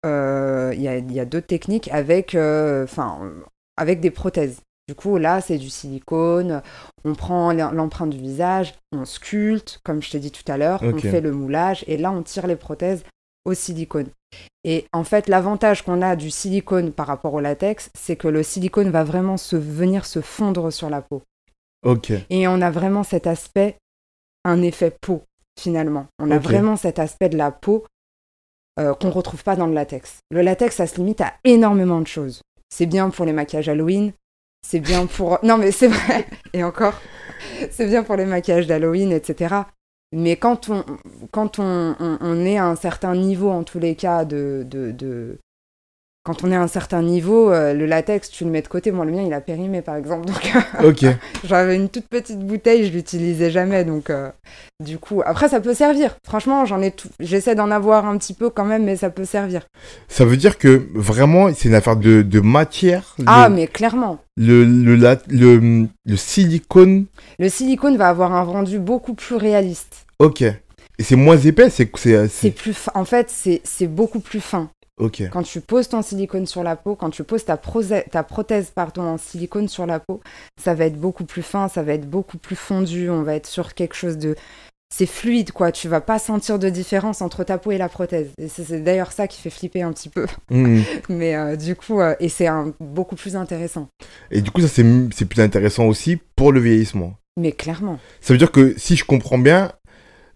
Il y a d'autres techniques avec des prothèses. Du coup, là, c'est du silicone. On prend l'empreinte du visage, on sculpte, comme je t'ai dit tout à l'heure, on fait le moulage, et là, on tire les prothèses au silicone. Et en fait, l'avantage qu'on a du silicone par rapport au latex, c'est que le silicone va vraiment venir se fondre sur la peau. Ok. Et on a vraiment cet aspect, un effet peau, finalement. On a vraiment cet aspect de la peau qu'on ne retrouve pas dans le latex. Le latex, ça se limite à énormément de choses. C'est bien pour les maquillages Halloween, c'est bien pour... Non, mais c'est vrai, et encore, c'est bien pour les maquillages d'Halloween, etc. Mais quand on est à un certain niveau, en tous les cas, quand on est à un certain niveau, le latex, tu le mets de côté. Moi, le mien, il a périmé, par exemple. Donc, j'avais une toute petite bouteille, je l'utilisais jamais. Donc, du coup, après, ça peut servir. Franchement, j'essaie d'en avoir un petit peu quand même, mais ça peut servir. Ça veut dire que vraiment, c'est une affaire de matière. Mais clairement. Le silicone. Le silicone va avoir un rendu beaucoup plus réaliste. Ok. Et c'est moins épais, c'est plus fin. En fait, c'est beaucoup plus fin. Okay. Quand tu poses ton silicone sur la peau, quand tu poses ta prothèse en silicone sur la peau, ça va être beaucoup plus fin, ça va être beaucoup plus fondu, on va être sur quelque chose de... C'est fluide, quoi. Tu vas pas sentir de différence entre ta peau et la prothèse. Et c'est d'ailleurs ça qui fait flipper un petit peu. Mmh. Mais du coup, et c'est beaucoup plus intéressant. Et du coup, ça, c'est plus intéressant aussi pour le vieillissement. Mais clairement. Ça veut dire que, si je comprends bien,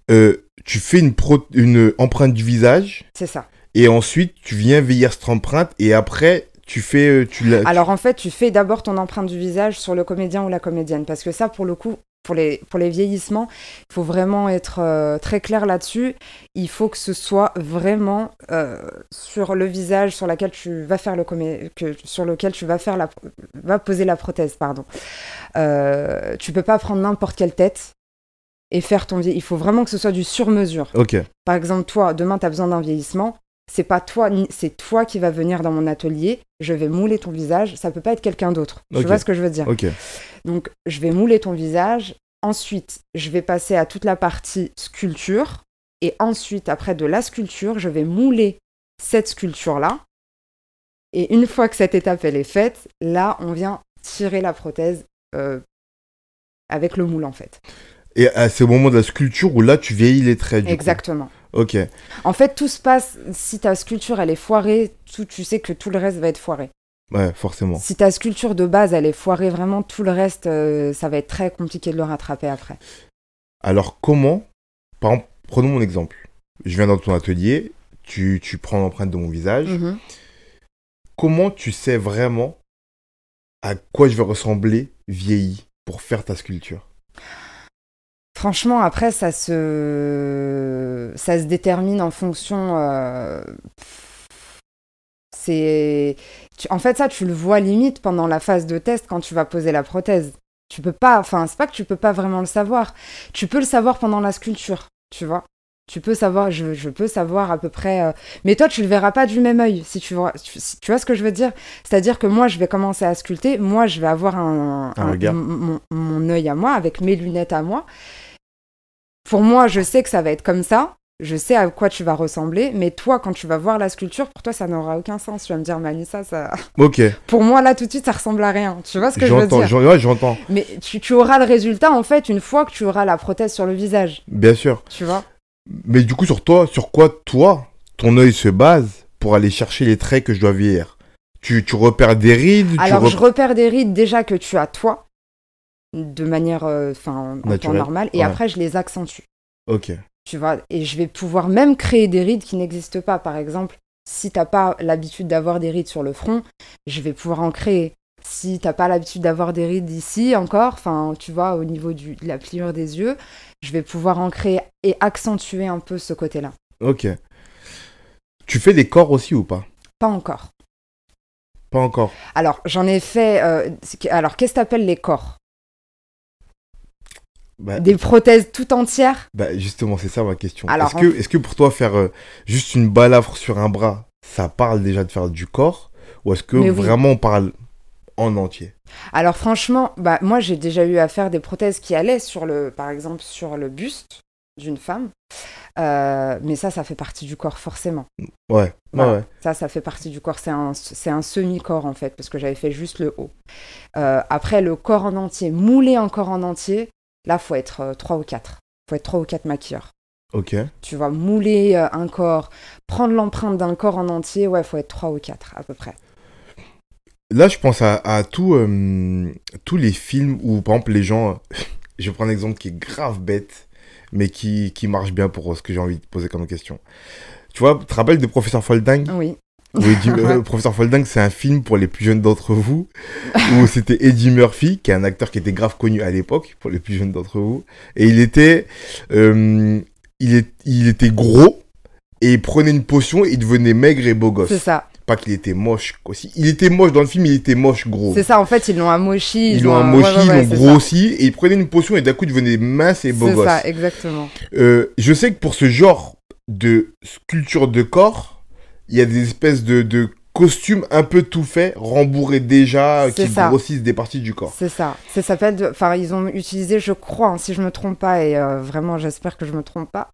tu fais une empreinte du visage. C'est ça. Et ensuite, tu viens vieillir cette empreinte et après, tu fais... Alors en fait, tu fais d'abord ton empreinte du visage sur le comédien ou la comédienne. Parce que ça, pour le coup, pour les vieillissements, il faut vraiment être très clair là-dessus. Il faut que ce soit vraiment sur le visage sur lequel tu vas faire va poser la prothèse, pardon. Tu peux pas prendre n'importe quelle tête et faire ton vieillissement. Il faut vraiment que ce soit du sur-mesure. Okay. Par exemple, toi, demain, tu as besoin d'un vieillissement. C'est pas toi, c'est toi qui vas venir dans mon atelier. Je vais mouler ton visage. Ça peut pas être quelqu'un d'autre. Tu vois ce que je veux dire? Donc, je vais mouler ton visage. Ensuite, je vais passer à toute la partie sculpture. Et ensuite, après de la sculpture, je vais mouler cette sculpture-là. Et une fois que cette étape, elle est faite, là, on vient tirer la prothèse avec le moule, en fait. Et c'est au moment de la sculpture où là, tu vieillis les traits, du Exactement. coup. Ok. En fait, tout se passe, si ta sculpture, elle est foirée, tu sais que tout le reste va être foiré. Ouais, forcément. Si ta sculpture de base, elle est foirée, vraiment, tout le reste, ça va être très compliqué de le rattraper après. Alors, comment... Par exemple, prenons mon exemple. Je viens dans ton atelier, tu prends l'empreinte de mon visage. Mm-hmm. Comment tu sais vraiment à quoi je vais ressembler vieilli pour faire ta sculpture? Franchement, après, ça se détermine en fonction... En fait, ça, tu le vois limite pendant la phase de test quand tu vas poser la prothèse. Tu peux pas... Enfin, c'est pas que tu peux pas vraiment le savoir. Tu peux le savoir pendant la sculpture, tu vois. Tu peux savoir, je peux savoir à peu près... Mais toi, tu le verras pas du même œil, si tu vois ce que je veux dire. C'est-à-dire que moi, je vais commencer à sculpter. Moi, je vais avoir regard. mon œil à moi, avec mes lunettes à moi. Pour moi, je sais que ça va être comme ça. Je sais à quoi tu vas ressembler. Mais toi, quand tu vas voir la sculpture, pour toi, ça n'aura aucun sens. Tu vas me dire, Mélissa, ça... Ok. Pour moi, là, tout de suite, ça ressemble à rien. Tu vois ce que je veux dire? J'entends. Mais tu auras le résultat, en fait, une fois que tu auras la prothèse sur le visage. Bien sûr. Tu vois? Mais du coup, sur quoi, toi, ton œil se base pour aller chercher les traits que je dois vieillir? Tu repères des rides? Alors, je repère des rides déjà que tu as, toi, de manière en temps normal. Et après, je les accentue. Ok. Tu vois, et je vais pouvoir même créer des rides qui n'existent pas. Par exemple, si t'as pas l'habitude d'avoir des rides sur le front, je vais pouvoir en créer. Si t'as pas l'habitude d'avoir des rides ici encore, enfin, tu vois, au niveau de la pliure des yeux, je vais pouvoir en créer et accentuer un peu ce côté-là. Ok. Tu fais des corps aussi ou pas? Pas encore. Pas encore. Alors, j'en ai fait... alors, qu'est-ce que t'appelles les corps? Des prothèses tout entières? Justement, c'est ça ma question. Alors, est-ce que pour toi, faire juste une balafre sur un bras, ça parle déjà de faire du corps? Ou est-ce que vraiment on parle en entier? Alors franchement, moi j'ai déjà eu à faire des prothèses qui allaient par exemple sur le buste d'une femme. Mais ça fait partie du corps forcément. Ouais. Ça fait partie du corps. C'est un semi-corps en fait, parce que j'avais fait juste le haut. Après, le corps en entier, mouler un corps en entier, là, faut être 3 ou 4. Faut être 3 ou 4 maquilleurs. Ok. Tu vas mouler un corps, prendre l'empreinte d'un corps en entier, faut être 3 ou 4 à peu près. Là, je pense à tous les films où, par exemple, les gens... je prends un exemple qui est grave bête, mais qui marche bien pour ce que j'ai envie de poser comme question. Tu vois, tu te rappelles de Professeur Folding? Oui. Professeur Folding, c'est un film pour les plus jeunes d'entre vous, où c'était Eddie Murphy, qui est un acteur qui était grave connu à l'époque, pour les plus jeunes d'entre vous. Et il était gros, et il prenait une potion, et il devenait maigre et beau gosse. C'est ça. Pas qu'il était moche aussi. Il était moche dans le film, il était moche gros. C'est ça, en fait, ils l'ont amochi. Ils l'ont grossi, et il prenait une potion, et d'un coup, il devenait mince et beau gosse. C'est ça, exactement. Je sais que pour ce genre de sculpture de corps, il y a des espèces de costumes un peu tout faits, rembourrés déjà, grossissent des parties du corps. C'est ça. Ça s'appelle... Enfin, ils ont utilisé, je crois, si je me trompe pas, et vraiment, j'espère que je me trompe pas,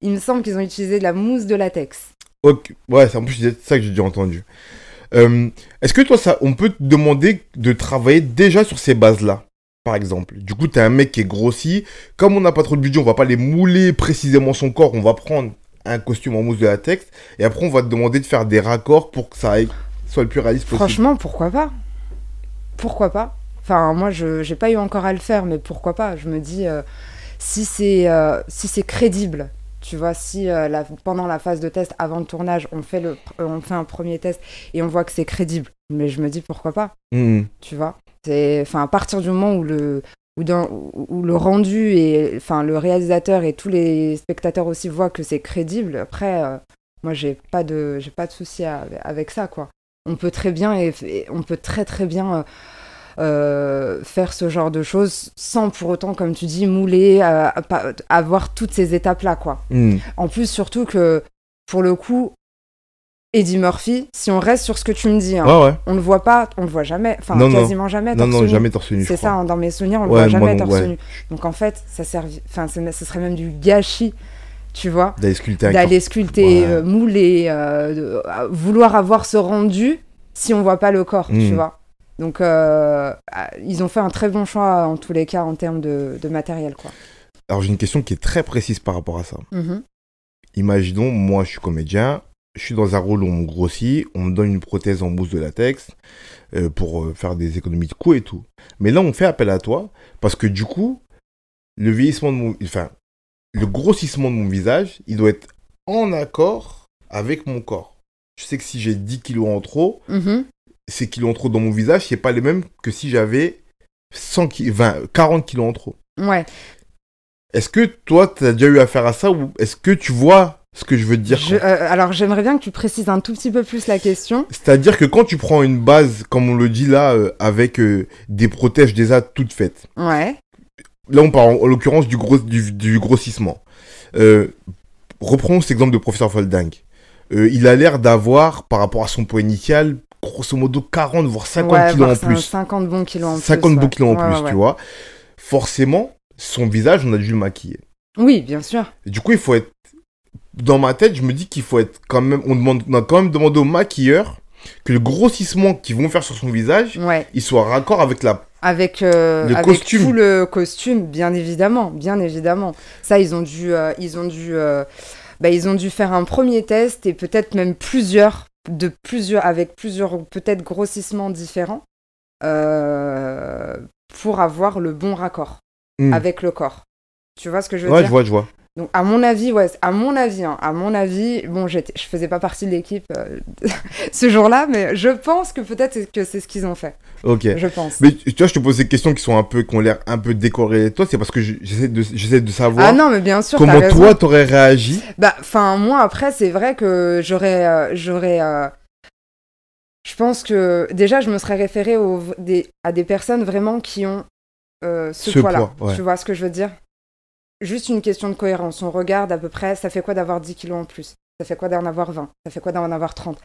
il me semble qu'ils ont utilisé de la mousse de latex. Ok. Ouais, c'est en plus c'est ça que j'ai déjà entendu. Est-ce que toi, on peut te demander de travailler déjà sur ces bases-là, par exemple? Du coup, t'es un mec qui est grossi. Comme on n'a pas trop de budget, on va pas les mouler précisément son corps. On va prendre un costume en mousse de latex et après, on va te demander de faire des raccords pour que ça soit le plus réaliste possible. Franchement, pourquoi pas? Pourquoi pas? Enfin, moi, je n'ai pas eu encore à le faire, mais pourquoi pas? Je me dis, si c'est crédible... Tu vois, si pendant la phase de test, avant le tournage, on fait un premier test et on voit que c'est crédible, mais je me dis pourquoi pas, tu vois. À partir du moment où le rendu et le réalisateur et tous les spectateurs aussi voient que c'est crédible, après, moi j'ai pas de souci avec ça, quoi. On peut très bien très bien faire ce genre de choses sans pour autant, comme tu dis, mouler, avoir toutes ces étapes-là, quoi. En plus, surtout que, pour le coup, Eddie Murphy, si on reste sur ce que tu me dis, on le voit pas, on le voit jamais, quasiment jamais torse nu. Non, jamais torse nu. C'est ça, dans mes souvenirs, on le voit jamais torse nu. Donc en fait, ce serait même du gâchis, tu vois, d'aller sculpter, mouler, vouloir avoir ce rendu si on voit pas le corps, tu vois. Donc, ils ont fait un très bon choix, en tous les cas, en termes de matériel, quoi. Alors, j'ai une question qui est très précise par rapport à ça. Imaginons, moi, je suis comédien, je suis dans un rôle où on me grossit, on me donne une prothèse en mousse de latex pour faire des économies de coûts et tout. Mais là, on fait appel à toi parce que, du coup, le grossissement de mon visage, il doit être en accord avec mon corps. Je sais que si j'ai 10 kilos en trop... ces kilos en trop dans mon visage, c'est pas les mêmes que si j'avais 40 kilos en trop. Ouais. Est-ce que toi, tu as déjà eu affaire à ça ou est-ce que tu vois ce que je veux te dire? Alors, j'aimerais bien que tu précises un tout petit peu plus la question. C'est-à-dire que quand tu prends une base, comme on le dit là, avec des protèges déjà toutes faites. Ouais. Là, on parle en l'occurrence du grossissement. reprenons cet exemple de professeur Folding. Il a l'air d'avoir, par rapport à son poids initial, grosso modo 40 voire 50 kilos en plus. 50 bons kilos en plus. 50 bons kilos en plus, tu vois. Forcément, son visage, on a dû le maquiller. Oui, bien sûr. Et du coup, il faut être... Dans ma tête, je me dis qu'il faut être quand même... On a quand même demandé au maquilleur que le grossissement qu'ils vont faire sur son visage, il soit raccord avec avec costume. Tout le costume, bien évidemment. Ça, ils ont dû faire un premier test et peut-être même avec plusieurs peut-être grossissements différents pour avoir le bon raccord avec le corps. Tu vois ce que je veux dire? Ouais, je vois. Donc, à mon avis, bon, je faisais pas partie de l'équipe ce jour-là, mais je pense que peut-être que c'est ce qu'ils ont fait. Ok. Je pense. Mais tu vois, je te pose des questions qui ont l'air un peu décorées. Toi, c'est parce que j'essaie de savoir. Ah non, mais bien sûr. Comment toi, t'aurais réagi? Moi, après, c'est vrai que j'aurais. Je pense que déjà, je me serais référée à des personnes vraiment qui ont ce poids-là. Ouais. Tu vois ce que je veux dire? Juste une question de cohérence. On regarde à peu près, ça fait quoi d'avoir 10 kilos en plus? Ça fait quoi d'en avoir 20? Ça fait quoi d'en avoir 30?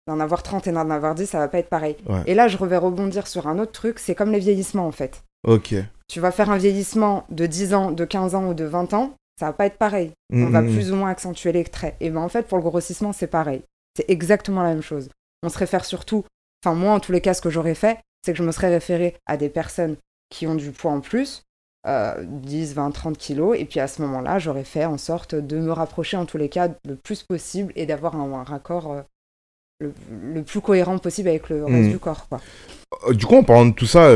D'en avoir 30 et d'en avoir 10, ça va pas être pareil. Ouais. Et là, je vais rebondir sur un autre truc, c'est comme les vieillissements en fait. Ok. Tu vas faire un vieillissement de 10 ans, de 15 ans ou de 20 ans, ça va pas être pareil. On va plus ou moins accentuer les traits. Et en fait, pour le grossissement, c'est pareil. C'est exactement la même chose. On se réfère surtout, enfin moi en tous les cas, ce que j'aurais fait, c'est que je me serais référé à des personnes qui ont du poids en plus, 10, 20, 30 kilos, et puis à ce moment-là, j'aurais fait en sorte de me rapprocher en tous les cas le plus possible et d'avoir un raccord le plus cohérent possible avec le reste du corps, quoi. Du coup, en parlant de tout ça,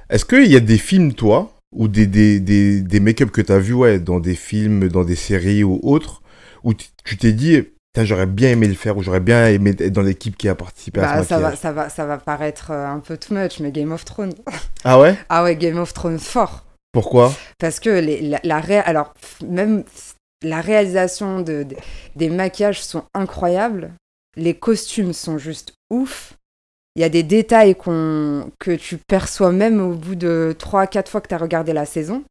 est-ce qu'il y a des films, toi, ou des make-up que tu as vus dans des films, dans des séries ou autres, où tu t'es dit, j'aurais bien aimé le faire, ou j'aurais bien aimé être dans l'équipe qui a participé à ce maquillage? Ça va paraître un peu too much, mais Game of Thrones. Ah ouais? Ah ouais, Game of Thrones fort. Pourquoi? Parce que même la réalisation des maquillages sont incroyables, les costumes sont juste ouf, il y a des détails que tu perçois même au bout de 3-4 fois que tu as regardé la saison.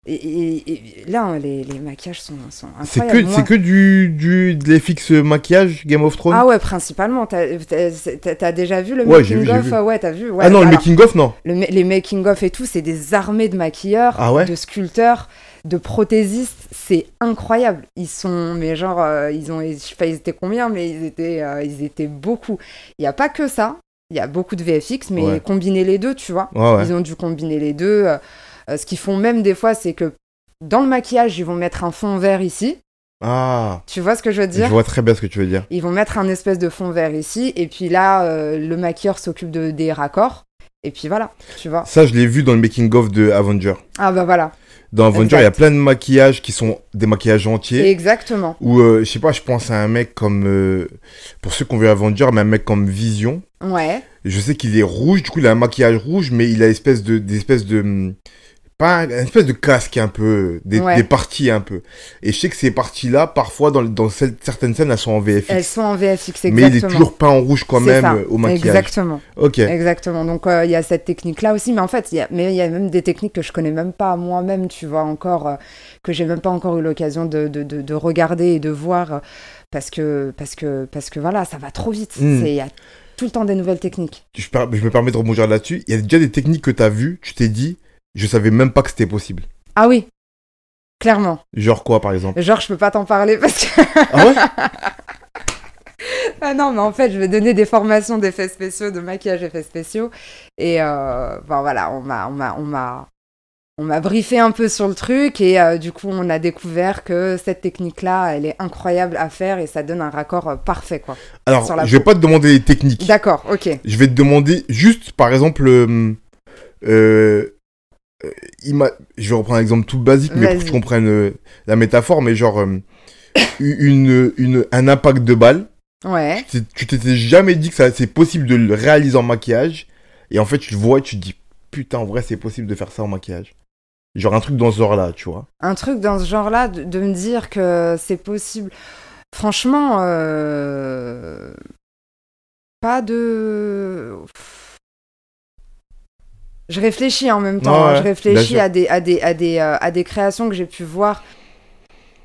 Et là, les maquillages sont incroyables. C'est que de l'FX maquillage Game of Thrones? Ah ouais, principalement. T'as déjà vu le making-of? Ouais, t'as vu. Ouais, ah non, le making-of, non. Les making-of et tout, c'est des armées de maquilleurs, de sculpteurs, de prothésistes. C'est incroyable. Ils sont, mais genre, je sais pas, ils étaient combien, mais ils étaient beaucoup. Il n'y a pas que ça. Il y a beaucoup de VFX, mais combiner les deux, tu vois. Ils ont dû combiner les deux. Ce qu'ils font même des fois, c'est que dans le maquillage, ils vont mettre un fond vert ici. Ah. Tu vois ce que je veux dire? Je vois très bien ce que tu veux dire. Ils vont mettre un espèce de fond vert ici, et puis là, le maquilleur s'occupe des raccords, et puis voilà, tu vois. Ça, je l'ai vu dans le making-of de Avenger. Ah bah voilà. Dans Avenger, il y a plein de maquillages qui sont des maquillages entiers. Exactement. Ou, je sais pas, je pense à un mec comme... pour ceux qui ont vu Avenger, mais un mec comme Vision. Ouais. Je sais qu'il est rouge, du coup, il a un maquillage rouge, mais il a des espèces de pas une espèce de casque un peu, des parties un peu. Et je sais que ces parties-là, parfois, dans certaines scènes, elles sont en VFX. Elles sont en VFX, exactement. Mais il est toujours peint en rouge quand même au maquillage. Exactement. Ok. Exactement. Donc, il y a cette technique-là aussi. Mais en fait, il y a même des techniques que je connais même pas moi-même, tu vois, encore, que j'ai même pas encore eu l'occasion de regarder et de voir. Parce que voilà, ça va trop vite. Il y a tout le temps des nouvelles techniques. Je me permets de rebondir là-dessus. Il y a déjà des techniques que tu as vues, tu t'es dit, je savais même pas que c'était possible. Ah oui, clairement. Genre quoi, par exemple? Genre, je peux pas t'en parler parce que... Ah ouais? Ah non, mais en fait, je vais donner des formations d'effets spéciaux, de maquillage effets spéciaux. Et voilà, on m'a briefé un peu sur le truc et du coup, on a découvert que cette technique-là, elle est incroyable à faire et ça donne un raccord parfait, quoi. Alors, je vais pas te demander les techniques. D'accord, ok. Je vais te demander juste, par exemple, je vais reprendre un exemple tout basique, mais pour que tu comprennes la métaphore, mais genre, un impact de balle. Ouais. Tu t'étais jamais dit que c'est possible de le réaliser en maquillage, et en fait, tu le vois et tu te dis, putain, en vrai, c'est possible de faire ça en maquillage. Genre un truc dans ce genre-là, tu vois. Un truc dans ce genre-là, de me dire que c'est possible. Franchement, pas de... Je réfléchis en même temps. Je réfléchis à des créations que j'ai pu voir.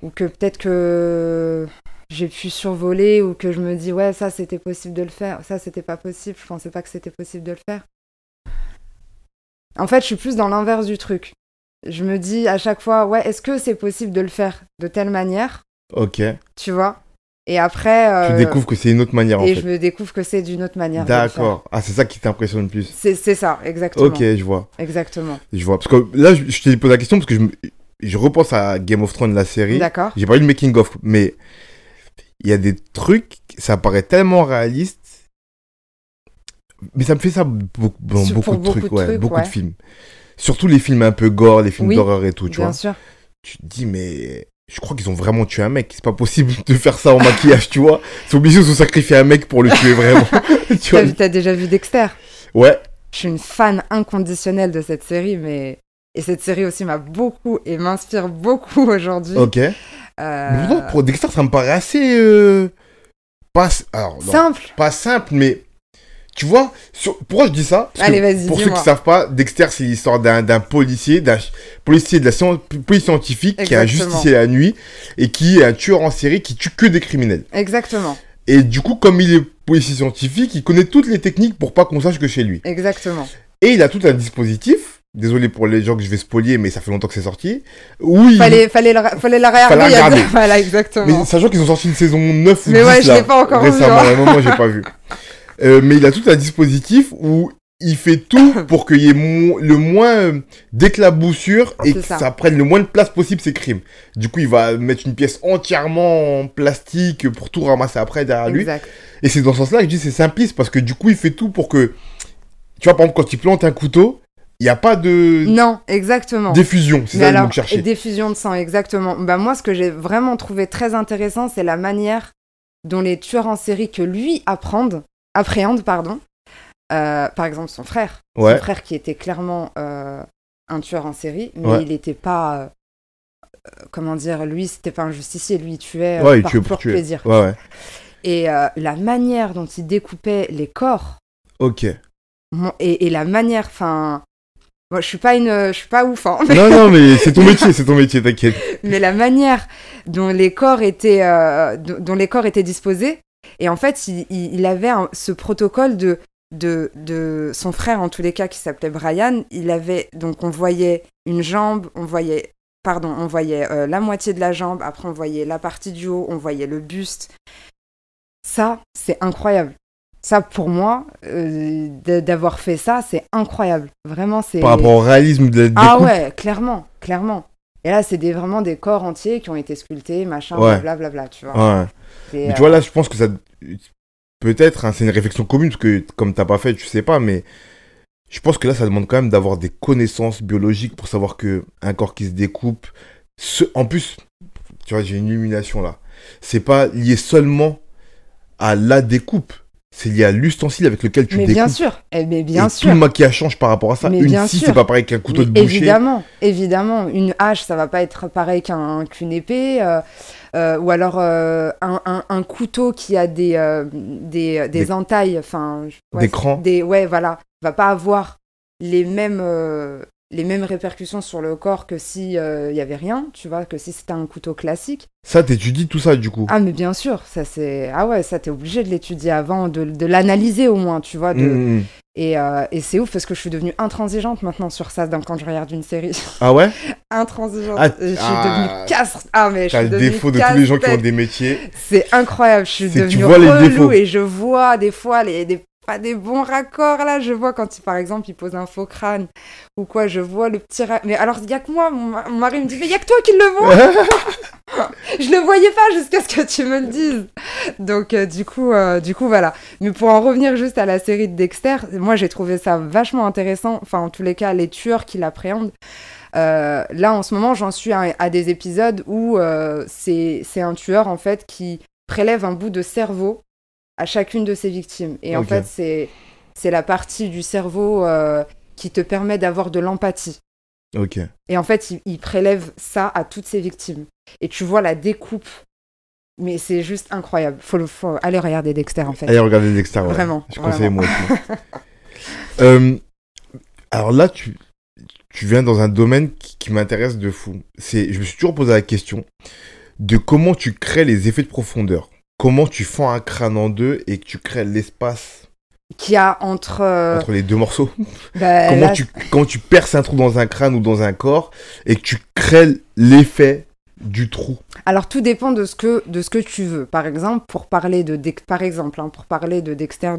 ou que peut-être que j'ai pu survoler, ou que je me dis ouais, ça c'était possible de le faire, ça c'était pas possible, je pensais pas que c'était possible de le faire. En fait, je suis plus dans l'inverse du truc. Je me dis à chaque fois, ouais, est-ce que c'est possible de le faire de telle manière? Ok. Tu vois? Et après... Tu découvres que c'est une autre manière, en fait. Et je me découvre que c'est d'une autre manière. D'accord. Ah, c'est ça qui t'impressionne le plus. C'est ça, exactement. Ok, je vois. Exactement. Je vois. Parce que là, je t'ai posé la question parce que je repense à Game of Thrones, la série. D'accord. J'ai pas eu le making-of, mais il y a des trucs, ça paraît tellement réaliste. Mais ça me fait ça dans beaucoup de trucs, beaucoup de films. Surtout les films un peu gore, les films d'horreur et tout, tu vois. Bien sûr. Tu te dis, mais je crois qu'ils ont vraiment tué un mec. C'est pas possible de faire ça en maquillage, tu vois. C'est obligé de se sacrifier un mec pour le tuer vraiment. T'as déjà vu Dexter? Ouais. Je suis une fan inconditionnelle de cette série, mais... Et cette série aussi m'a beaucoup et m'inspire beaucoup aujourd'hui. Ok. Mais pourtant, pour Dexter, ça me paraît assez... simple. Pas simple, mais... Tu vois, pourquoi je dis ça? Parce Allez, vas-y, pour ceux qui ne savent pas, Dexter, c'est l'histoire d'un policier, policier de la police scientifique. Exactement. Qui est un justicier la nuit et qui est un tueur en série qui tue que des criminels. Exactement. Et du coup, comme il est policier scientifique, il connaît toutes les techniques pour pas qu'on sache que c'est lui. Exactement. Et il a tout un dispositif. Désolé pour les gens que je vais spolier, mais ça fait longtemps que c'est sorti. Oui. Fallait la regarder. Voilà, exactement. Mais sachant qu'ils ont sorti une saison 9 ou 10 ouais, je l'ai pas encore récemment. vu. Moi, j'ai pas vu. Mais il a tout un dispositif où il fait tout pour qu'il y ait le moins d'éclaboussures et que ça prenne le moins de place possible ses crimes. Du coup, il va mettre une pièce entièrement en plastique pour tout ramasser après derrière lui. Et c'est dans ce sens-là que je dis c'est simpliste parce que du coup, il fait tout pour que... Tu vois, par exemple, quand il plante un couteau, il n'y a pas de... Non, exactement. Diffusion, c'est ça le mot que je cherchais. Diffusion de sang, exactement. Bah, moi, ce que j'ai vraiment trouvé très intéressant, c'est la manière dont les tueurs en série que lui appréhende, par exemple son frère. Ouais. Son frère qui était clairement un tueur en série, mais il n'était pas... comment dire, lui, c'était pas un justicier, lui, il tuait pour plaisir. Ouais. Et la manière dont il découpait les corps... Ok. Et la manière, enfin... Moi, je suis pas ouf, hein. Non, mais c'est ton métier, t'inquiète. Mais la manière dont les corps étaient disposés, et en fait, il avait ce protocole de son frère, en tous les cas, qui s'appelait Brian. Il avait, donc on voyait une jambe, on voyait la moitié de la jambe, après on voyait la partie du haut, on voyait le buste. Ça, c'est incroyable. Ça, pour moi, d'avoir fait ça, c'est incroyable. Vraiment, c'est... Par rapport au réalisme de la découpe. Ah ouais, clairement. Et là, c'est vraiment des corps entiers qui ont été sculptés, machin, blablabla, tu vois. Ouais. Mais tu vois, là, je pense que ça... Peut-être, hein, c'est une réflexion commune, parce que comme t'as pas fait, tu sais pas, mais... Je pense que là, ça demande quand même d'avoir des connaissances biologiques pour savoir qu'un corps qui se découpe... En plus, tu vois, j'ai une illumination, là. C'est pas lié seulement à la découpe. C'est lié à l'ustensile avec lequel tu découpes. Bien sûr. Mais bien sûr. Tout le maquillage change par rapport à ça. Une scie, c'est pas pareil qu'un couteau de boucher. Évidemment. Une hache, ça va pas être pareil qu'une épée. Ou alors un couteau qui a des entailles. Des crans. Ouais, voilà. Va pas avoir les mêmes répercussions sur le corps que si y avait rien, tu vois, que si c'était un couteau classique. Ça, t'étudies tout ça, du coup? Ah, mais bien sûr, ça c'est... Ah ouais, ça t'es obligé de l'étudier avant, de l'analyser au moins, tu vois. Et c'est ouf parce que je suis devenue intransigeante maintenant sur ça quand je regarde une série. Ah ouais? Intransigeante. Je suis devenue casse... Ah, mais je suis devenue t'as le défaut de tous les gens qui ont des métiers. C'est incroyable, je suis devenue relou et je vois des fois pas des bons raccords là, je vois quand par exemple il pose un faux crâne ou quoi, je vois le petit mais alors il y a que moi, mon mari me dit mais il y a que toi qui le vois. Je le voyais pas jusqu'à ce que tu me le dises. Donc du coup voilà. Mais pour en revenir juste à la série de Dexter, moi j'ai trouvé ça vachement intéressant, enfin en tous les cas les tueurs qui l'appréhendent. Là en ce moment j'en suis à des épisodes où c'est un tueur en fait qui prélève un bout de cerveau à chacune de ses victimes. Et en fait, c'est la partie du cerveau qui te permet d'avoir de l'empathie. Ok. Et en fait, il prélève ça à toutes ses victimes. Et tu vois la découpe. Mais c'est juste incroyable. Faut aller regarder Dexter, en fait. Allez regarder Dexter, ouais. Vraiment. Je conseille moi aussi. Alors là, tu viens dans un domaine qui m'intéresse de fou. Je me suis toujours posé la question. de comment tu crées les effets de profondeur. Comment tu fends un crâne en deux et que tu crées l'espace qu'il y a entre les deux morceaux. Bah, Comment tu perces un trou dans un crâne ou dans un corps et que tu crées l'effet du trou. Alors tout dépend de ce que tu veux. Par exemple, pour parler de Dexter,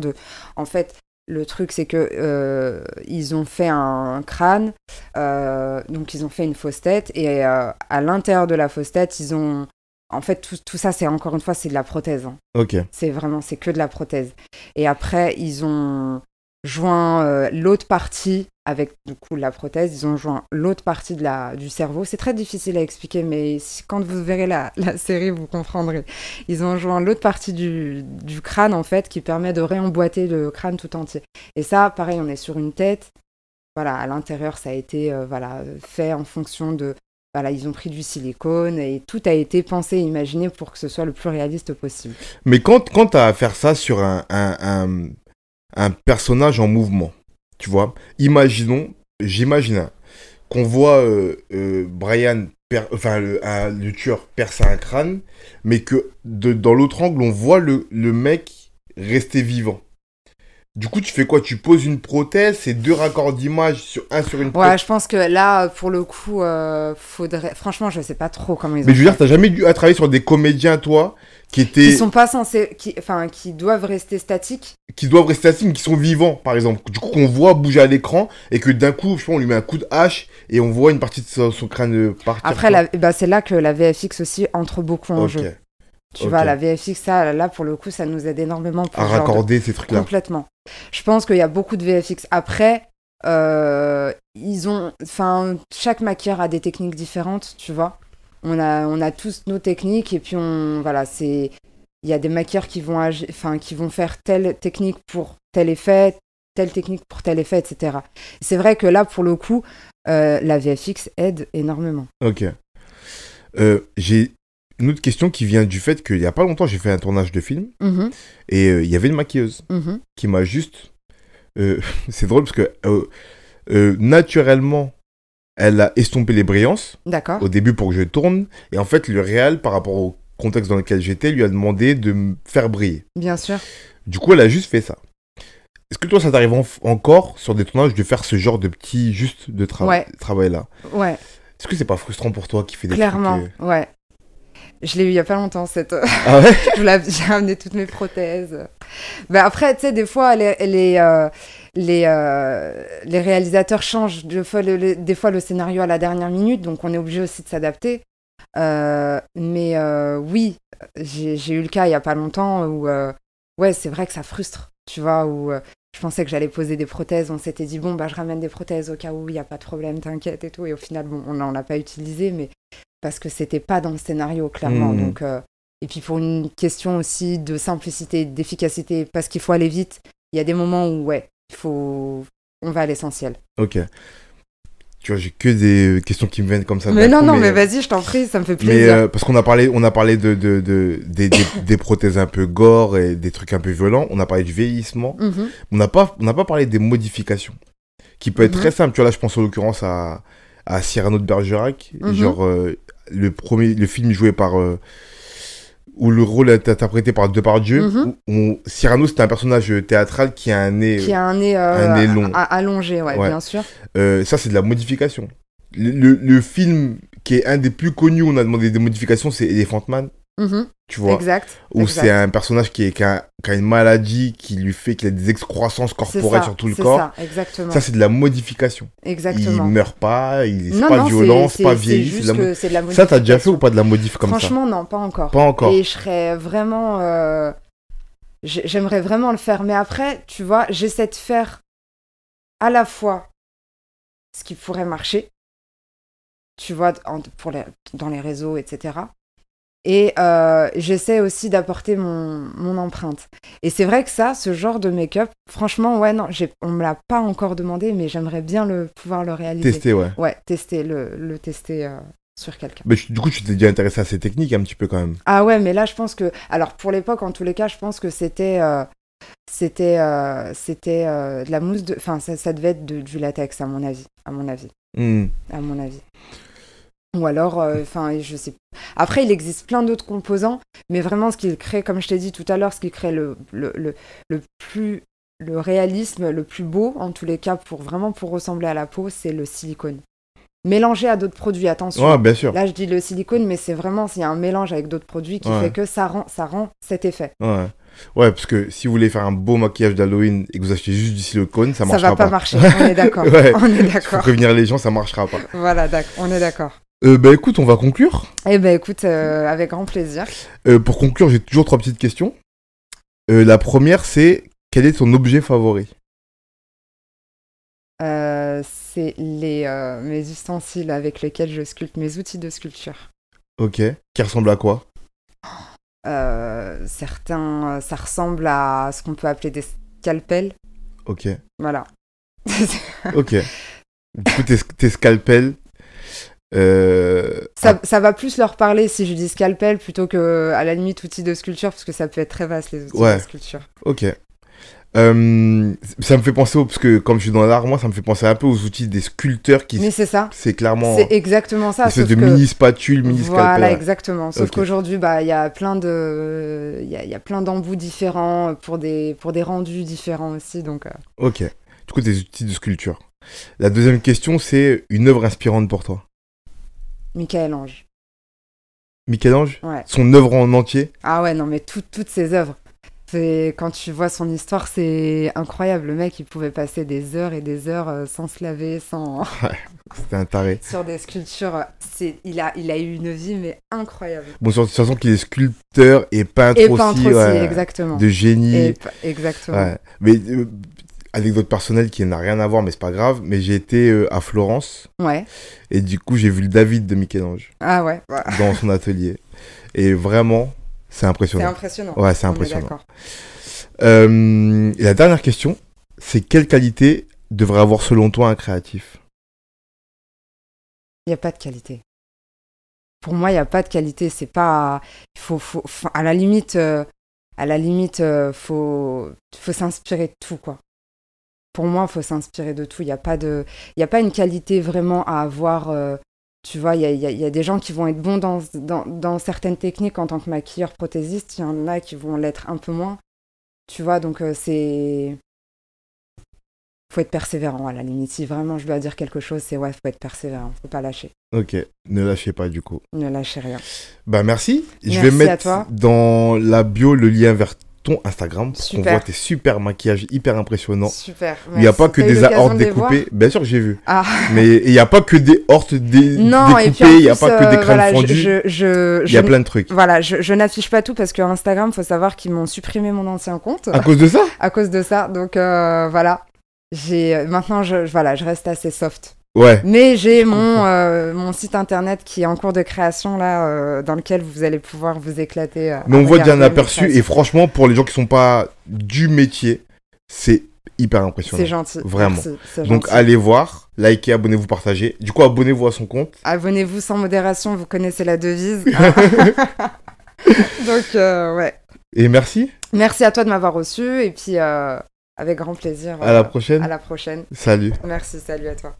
en fait, le truc c'est que ils ont fait un crâne, donc ils ont fait une fausse tête et à l'intérieur de la fausse tête, ils ont en fait tout ça c'est encore une fois c'est de la prothèse. Hein. Ok. C'est que de la prothèse. Et après ils ont joint l'autre partie avec du coup la prothèse, ils ont joint l'autre partie du cerveau. C'est très difficile à expliquer, mais quand vous verrez la série, vous comprendrez. Ils ont joint l'autre partie du crâne, en fait, qui permet de réemboîter le crâne tout entier. Et ça, pareil, on est sur une tête. Voilà, à l'intérieur, ça a été fait en fonction de... Voilà, ils ont pris du silicone et tout a été pensé et imaginé pour que ce soit le plus réaliste possible. Mais quand tu as à faire ça sur un personnage en mouvement, tu vois, j'imagine qu'on voit Brian, le tueur, percer un crâne, mais que dans l'autre angle, on voit le mec rester vivant. Du coup, tu fais quoi? Tu poses une prothèse, c'est 2 raccords d'image sur une prothèse. Ouais, je pense que là, pour le coup, faudrait... Franchement, je sais pas trop comment ils ont Mais je veux dire, t'as jamais dû travailler sur des comédiens, toi, qui sont pas censés... qui doivent rester statiques. Qui doivent rester statiques, mais qui sont vivants, par exemple. Du coup, qu'on voit bouger à l'écran, et que d'un coup, je sais pas, on lui met un coup de hache, et on voit une partie de son crâne partir. Après, c'est là que la VFX aussi entre beaucoup en jeu. Tu vois, la VFX, ça, là, pour le coup, ça nous aide énormément pour à raccorder ces trucs-là. Complètement. Je pense qu'il y a beaucoup de VFX. Après, chaque maquilleur a des techniques différentes, tu vois. On a tous nos techniques, et puis il y a des maquilleurs qui vont faire telle technique pour tel effet, telle technique pour tel effet, etc. C'est vrai que là, pour le coup, la VFX aide énormément. Ok. J'ai une autre question qui vient du fait qu'il y a pas longtemps, j'ai fait un tournage de film et il y avait une maquilleuse qui m'a juste... c'est drôle parce que naturellement, elle a estompé les brillances au début pour que je tourne. Et en fait, le réal, par rapport au contexte dans lequel j'étais, lui a demandé de me faire briller. Bien sûr. Du coup, elle a juste fait ça. Est-ce que toi, ça t'arrive encore sur des tournages de faire ce genre de petit travail-là? Ouais. Est-ce que c'est pas frustrant pour toi qui fait des Clairement, trucs ouais. Je l'ai eu il y a pas longtemps, cette... Ah ouais. J'ai amené toutes mes prothèses. Ben après, tu sais, des fois, les réalisateurs changent des fois le scénario à la dernière minute, donc on est obligé aussi de s'adapter. Mais oui, j'ai eu le cas il y a pas longtemps où, ouais, c'est vrai que ça frustre, tu vois, où je pensais que j'allais poser des prothèses, on s'était dit, bon, bah, je ramène des prothèses au cas où, il n'y a pas de problème, t'inquiète et tout, et au final, bon, on n'en a pas utilisé, mais parce que c'était pas dans le scénario, clairement. Donc, et puis pour une question aussi de simplicité, d'efficacité, parce qu'il faut aller vite, il y a des moments où, ouais, on va à l'essentiel. Ok. Tu vois, j'ai que des questions qui me viennent comme ça. Mais mais vas-y, je t'en prie, ça me fait plaisir. Mais parce qu'on a parlé des prothèses un peu gore et des trucs un peu violents. On a parlé du vieillissement. On n'a pas parlé des modifications, qui peut être très simple. Tu vois, là, je pense en l'occurrence à Cyrano de Bergerac. Genre, le film joué par... où le rôle est interprété par Depardieu. Cyrano, c'était un personnage théâtral qui a un nez long. Allongé, ouais, bien sûr. Ça, c'est de la modification. Le film qui est un des plus connus où on a demandé des modifications, c'est Elephant Man. Tu vois, où c'est un personnage qui a une maladie qui lui fait qu'il a des excroissances corporelles sur tout le corps. Ça, exactement. Ça, c'est de la modification. Exactement. Il meurt pas, c'est pas violent, c'est pas vieilli. C'est de la modification. Ça, t'as déjà fait ou pas de la modif comme ça? Franchement, non, pas encore. Pas encore. Et je serais vraiment... J'aimerais vraiment le faire. Mais après, tu vois, j'essaie de faire à la fois ce qui pourrait marcher, tu vois, dans les réseaux, etc. Et j'essaie aussi d'apporter mon empreinte. Et c'est vrai que ce genre de make-up, franchement, ouais, non, on me l'a pas encore demandé, mais j'aimerais bien pouvoir le réaliser. Tester, ouais. Ouais, le tester sur quelqu'un. Mais du coup, tu t'es déjà intéressé à ces techniques un petit peu quand même. Ah ouais, mais là, je pense que... Alors, pour l'époque, en tous les cas, je pense que c'était de la mousse de... Enfin, ça devait être du latex, à mon avis. À mon avis. Ou alors, je sais. Après, il existe plein d'autres composants, mais vraiment, ce qu'il crée, comme je t'ai dit tout à l'heure, ce qui crée le réalisme le plus beau, en tous les cas, pour ressembler à la peau, c'est le silicone. Mélangé à d'autres produits, attention. Ouais, bien sûr. Là, je dis le silicone, mais c'est vraiment, il y a un mélange avec d'autres produits qui fait que ça rend cet effet. Ouais, parce que si vous voulez faire un beau maquillage d'Halloween et que vous achetez juste du silicone, ça marchera pas. Ça va pas marcher, on est d'accord. On est d'accord. Faut prévenir les gens, ça marchera pas. Voilà, on est d'accord. Écoute, on va conclure. Écoute, avec grand plaisir. Pour conclure, j'ai toujours 3 petites questions. La première, c'est quel est ton objet favori? C'est mes ustensiles avec lesquels je sculpte, mes outils de sculpture. Ok. Qui ressemblent à quoi? Certains, ça ressemble à ce qu'on peut appeler des scalpels. Ok. Voilà. Ok. Du coup, tes scalpels... Ça va plus leur parler si je dis scalpel plutôt que, à la limite, outils de sculpture, parce que ça peut être très vaste, les outils de sculpture. Ok. Ça me fait penser, parce que comme je suis dans l'art, moi, ça me fait penser un peu aux outils des sculpteurs qui... Mais c'est ça. C'est clairement... C'est exactement ça. Sauf de mini-spatules, mini-scalpels. Voilà, exactement. Sauf qu'aujourd'hui, il y a plein d'embouts différents pour des rendus différents aussi, donc... Ok. Du coup, des outils de sculpture. La deuxième question, c'est une œuvre inspirante pour toi. Michel-Ange. Michel-Ange? Ouais. Son œuvre en entier? Ah ouais, non, mais toutes ses œuvres. Quand tu vois son histoire, c'est incroyable. Le mec, il pouvait passer des heures et des heures sans se laver, sans... Ouais, c'était un taré. Sur des sculptures. Il a eu une vie, mais incroyable. Bon, de toute façon qu'il est sculpteur et peintre aussi. Et peintre aussi, exactement. De génie. Exactement. Ouais. Mais anecdote personnelle qui n'a rien à voir, mais c'est pas grave. Mais j'ai été à Florence. Ouais. Et du coup, j'ai vu le David de Michel-Ange. Ah ouais. Dans son atelier. Et vraiment... C'est impressionnant. C'est impressionnant. Ouais, c'est impressionnant. Et la dernière question, c'est quelle qualité devrait avoir selon toi un créatif? Il n'y a pas de qualité. Pour moi, il n'y a pas de qualité. C'est pas... à la limite, faut s'inspirer de tout, quoi. Pour moi, il faut s'inspirer de tout. Il n'y a pas une qualité vraiment à avoir... Tu vois, il y a des gens qui vont être bons dans certaines techniques en tant que maquilleur prothésiste. Il y en a qui vont l'être un peu moins. Tu vois, donc faut être persévérant à la limite. Si vraiment je dois dire quelque chose, c'est faut être persévérant. Faut pas lâcher. Ok, ne lâchez pas du coup. Ne lâchez rien. Merci. Je vais mettre dans la bio le lien vers ton Instagram pour qu'on voit tes super maquillages hyper impressionnants. Super. Il n'y a pas que des hortes découpées. Bien sûr que j'ai vu. Ah. Mais il n'y a pas que des hortes découpées. Il n'y a pas que des crèmes fondues. Il y a plein de trucs. Voilà, je n'affiche pas tout parce que Instagram, il faut savoir qu'ils m'ont supprimé mon ancien compte. À cause de ça? À cause de ça. Donc voilà. Maintenant, je reste assez soft. Ouais. Mais j'ai mon site internet qui est en cours de création là, dans lequel vous allez pouvoir vous éclater. Mais on voit déjà un aperçu et franchement, pour les gens qui sont pas du métier, c'est hyper impressionnant. C'est gentil. Vraiment. Merci, c'est donc gentil. allez voir, likez, abonnez-vous, partagez. Du coup, abonnez-vous à son compte. Abonnez-vous sans modération, vous connaissez la devise. Donc ouais. Et merci. Merci à toi de m'avoir reçu et puis avec grand plaisir. À la prochaine. À la prochaine. Salut. Merci, salut à toi.